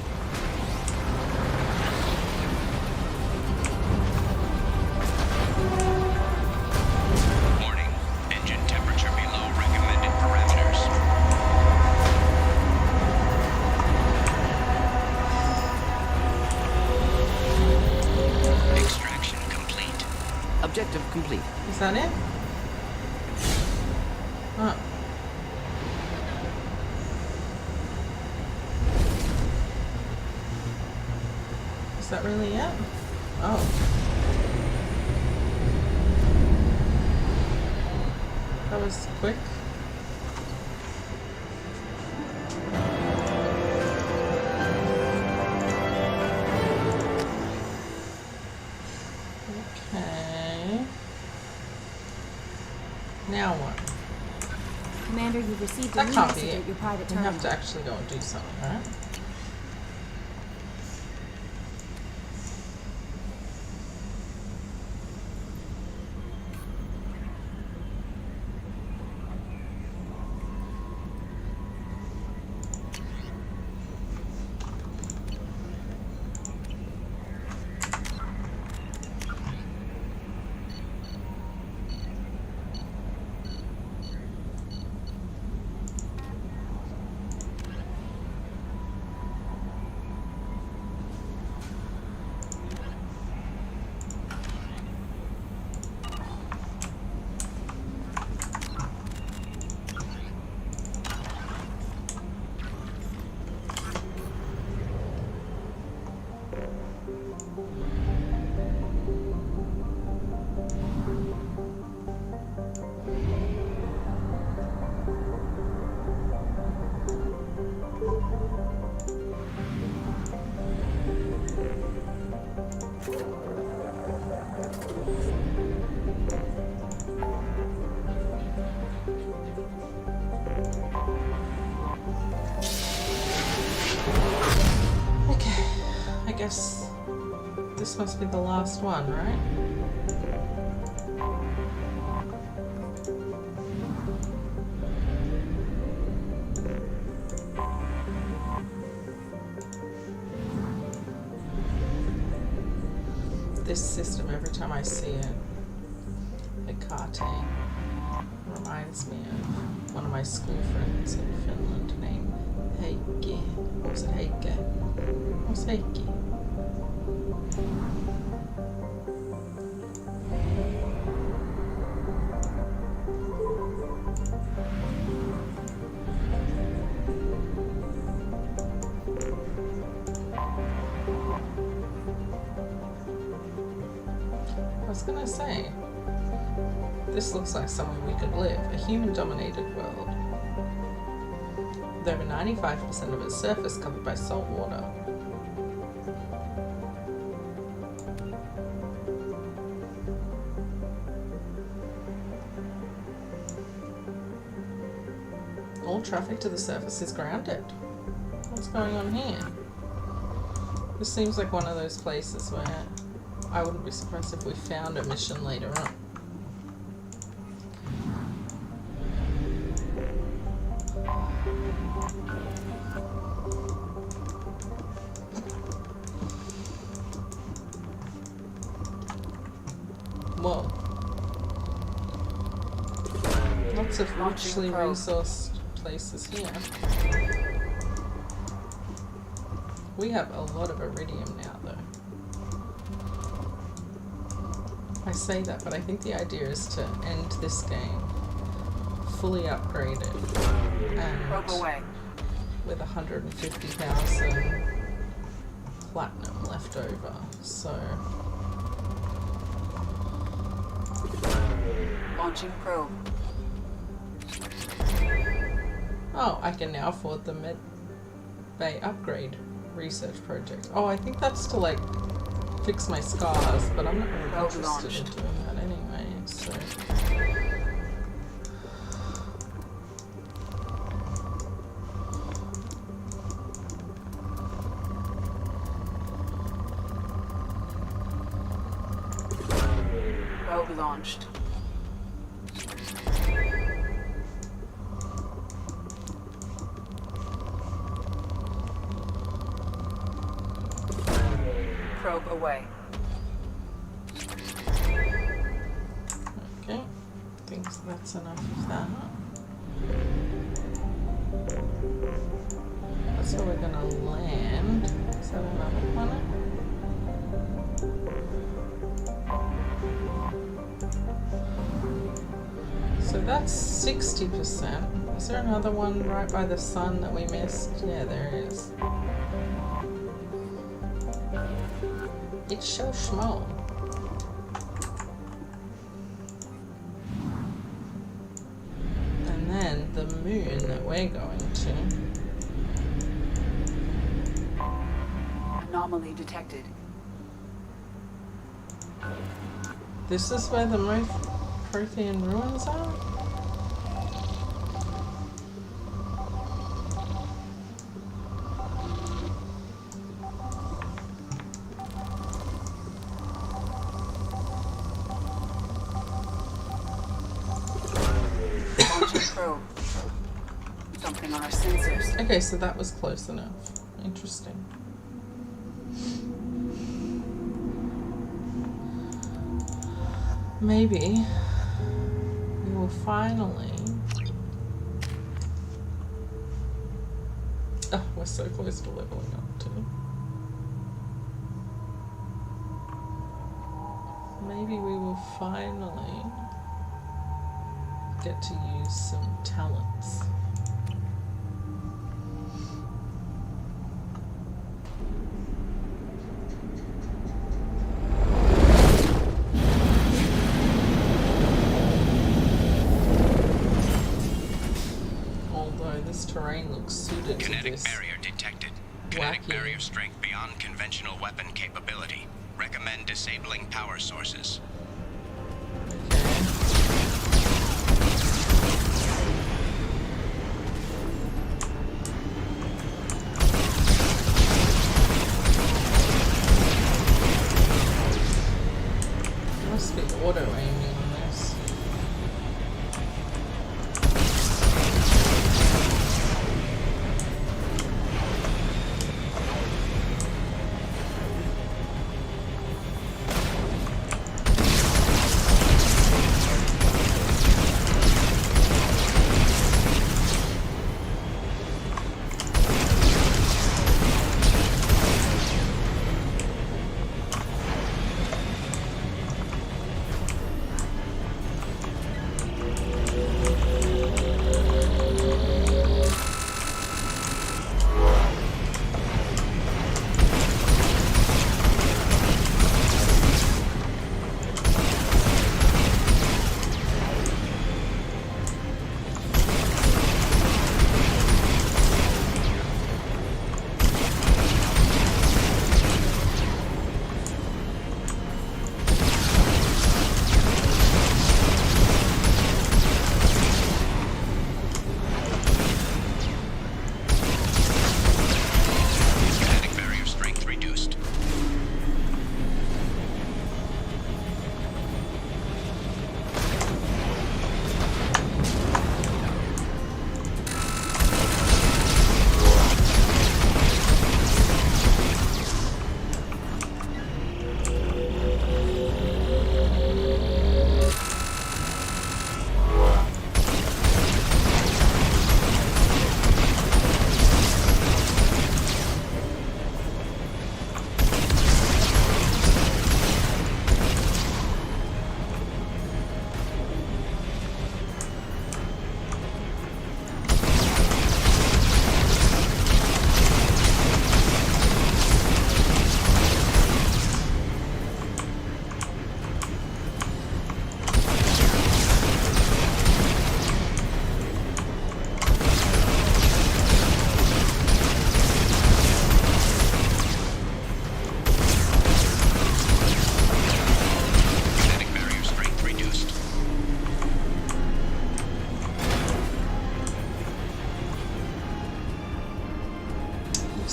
Warning. Engine temperature below recommended parameters. Extraction complete. Objective complete. Is that it? Huh. Is that really it? Oh. That was quick. Okay. Now what? Commander, you've received a That new can't be message it. at your private We terminal. have to actually go and do something, right? guess this must be the last one, right? This system, every time I see it, Hecate, reminds me of one of my school friends in Finland named Heikki. Or was it Heikki? It was Heikki. I was gonna say, this looks like somewhere we could live, a human-dominated world. With over 95% of its surface covered by salt water. All traffic to the surface is grounded. What's going on here? This seems like one of those places where I wouldn't be surprised if we found a mission later on. Whoa. Lots of richly resourced places here. We have a lot of iridium now, though. I say that, but I think the idea is to end this game fully upgraded and with 150,000 platinum left over. So Launching probe. oh, I can now afford the Med Bay upgrade research project. Oh, I think that's to like fix my scars, but I'm not really interested in doing that anyway, so. Probe launched. Probe away. Okay, I think that's enough of that. That's where we're gonna land. Is that another planet? So that's 60%. Is there another one right by the sun that we missed? Yeah, there is. It's so small. And then the moon that we're going to. Anomaly detected. This is where the Prothean ruins are? Probe. Something on our sensors. Okay, so that was close enough. Interesting. Maybe we will finally... Oh, we're so close to leveling up too. Maybe we will finally get to use some talents. Although this terrain looks suited to Kinetic this. barrier detected. Kinetic barrier strength beyond conventional weapon capability. Recommend disabling power sources.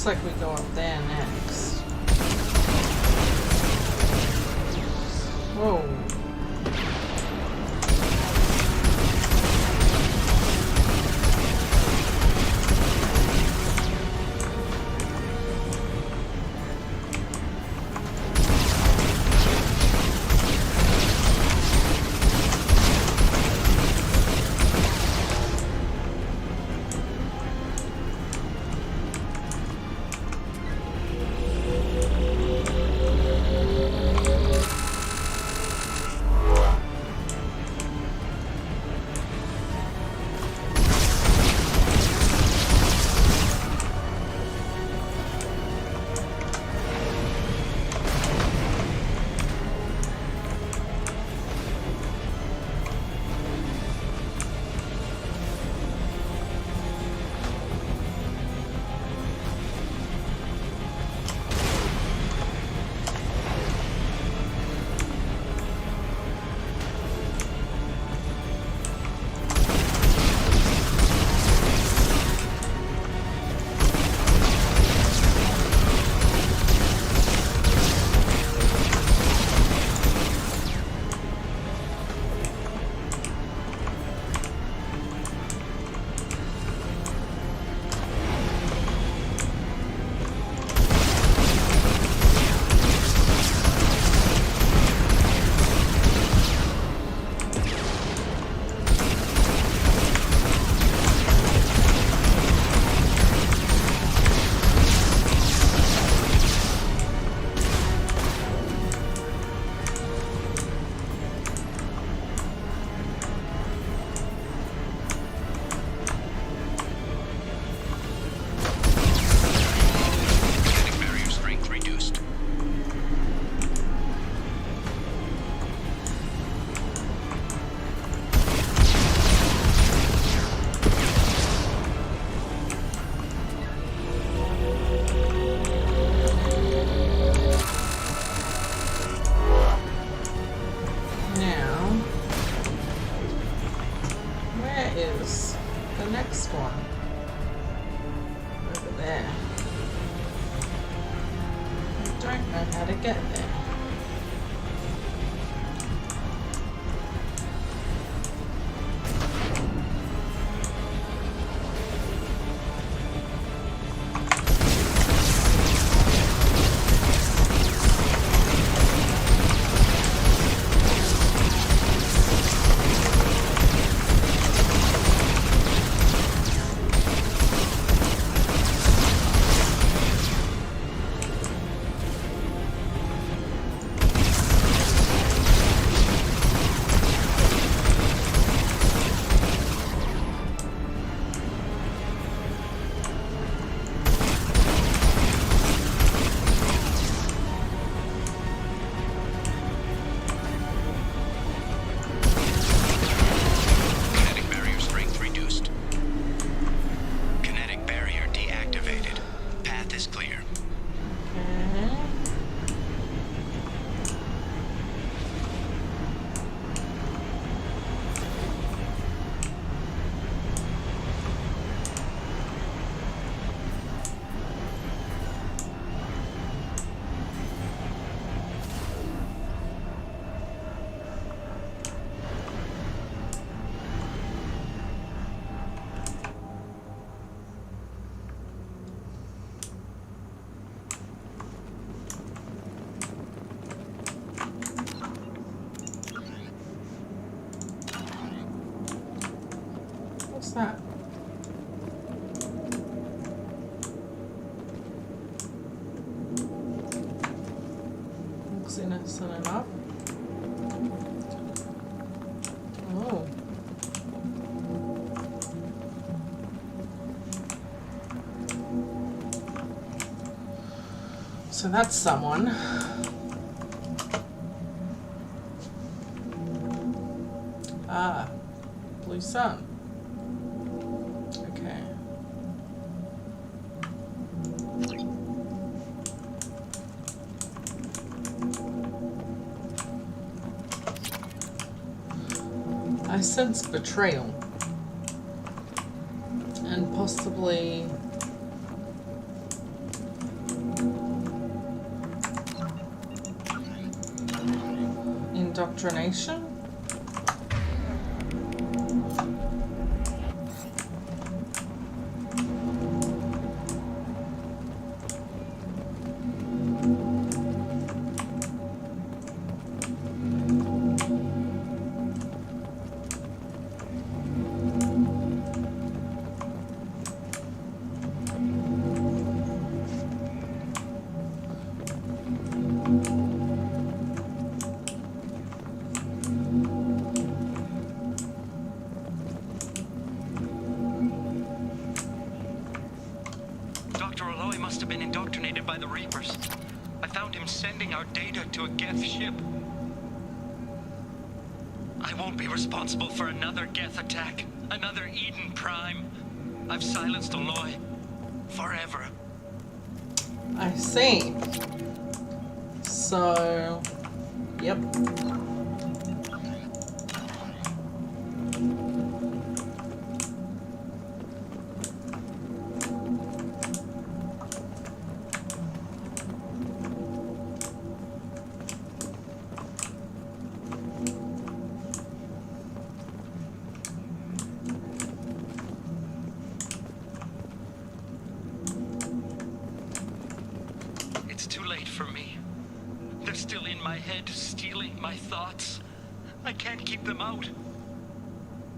Looks like we go up there next. Whoa. What's that? Looks innocent enough. Oh. So that's someone. Ah, blue sun. Okay. I sense betrayal and possibly indoctrination? Dr. Aloy must have been indoctrinated by the Reapers. I found him sending our data to a Geth ship. I won't be responsible for another Geth attack, another Eden Prime. I've silenced Aloy. Forever. I see. So, yep. It's too late for me. They're still in my head, stealing my thoughts. I can't keep them out.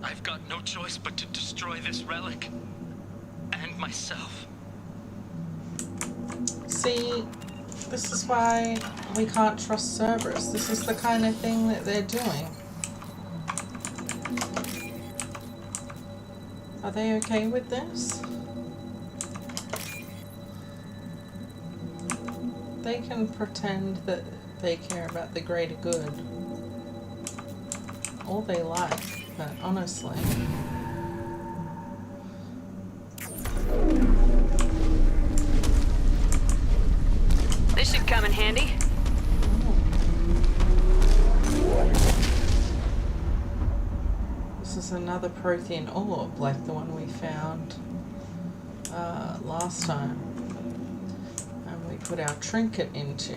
I've got no choice but to destroy this relic. And myself. See, this is why we can't trust Cerberus. This is the kind of thing that they're doing. Are they okay with this? They can pretend that they care about the greater good all they like, but honestly. This should come in handy. This is another Prothean orb like the one we found last time. And we put our trinket into.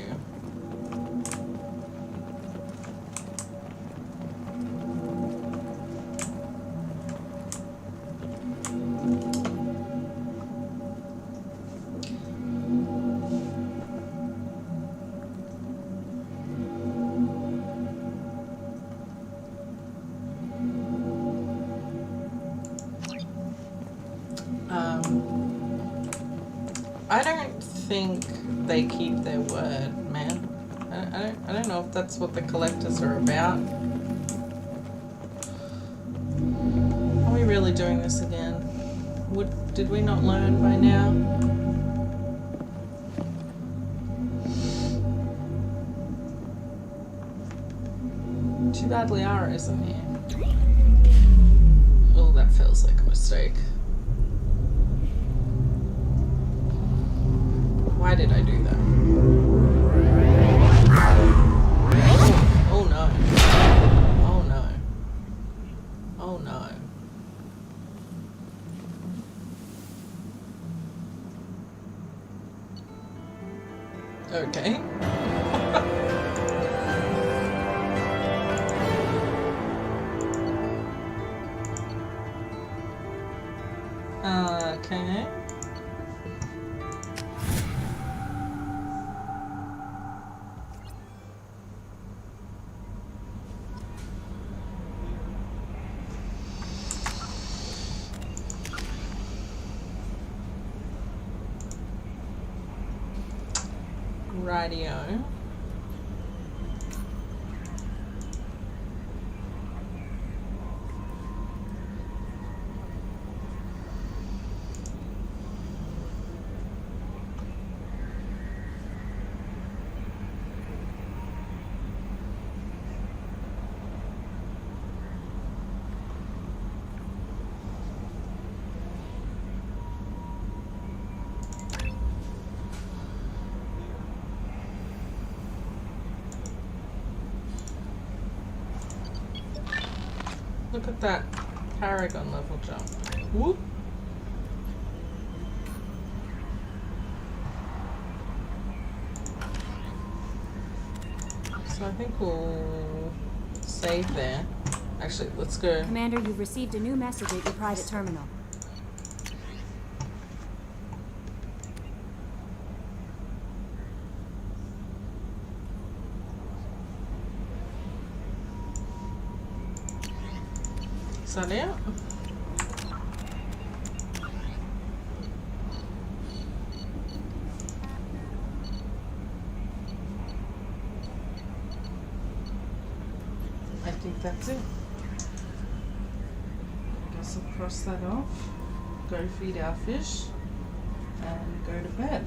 I don't think they keep their word, man. I don't know if that's what the collectors are about. Are we really doing this again? Did we not learn by now? Too bad Liara isn't here. Oh, that feels like a mistake. Why did I do that? Oh no. Oh no. Oh no. Okay. Okay. Radio. Look at that Paragon level jump. Whoop. So I think we'll save there. Actually, let's go. Commander, you've received a new message at your private terminal. Is that it? I think that's it. I guess I'll cross that off, go feed our fish, and go to bed.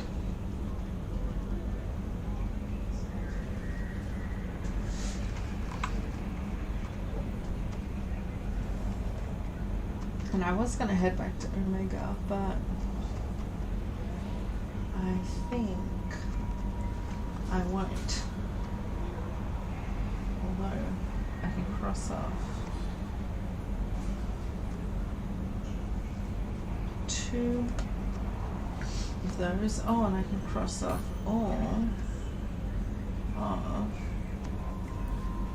And I was gonna head back to Omega, but I think I won't. Although I can cross off 2 of those. Oh, and I can cross off all of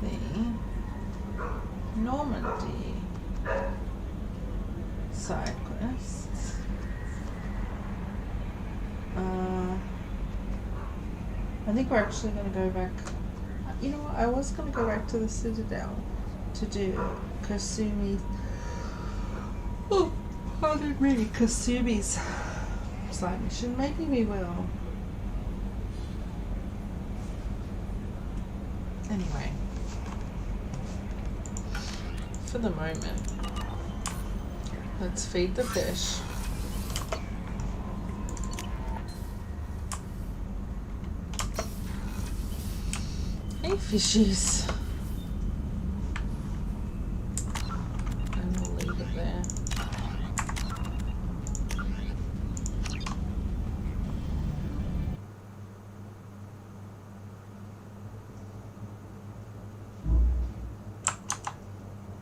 the Normandy side quests. I think we're actually going to go back. You know what? I was going to go back to the Citadel to do Kasumi. Oh, pardon me, Kasumi's side mission. Maybe we will. Anyway, for the moment, let's feed the fish. Hey, fishies.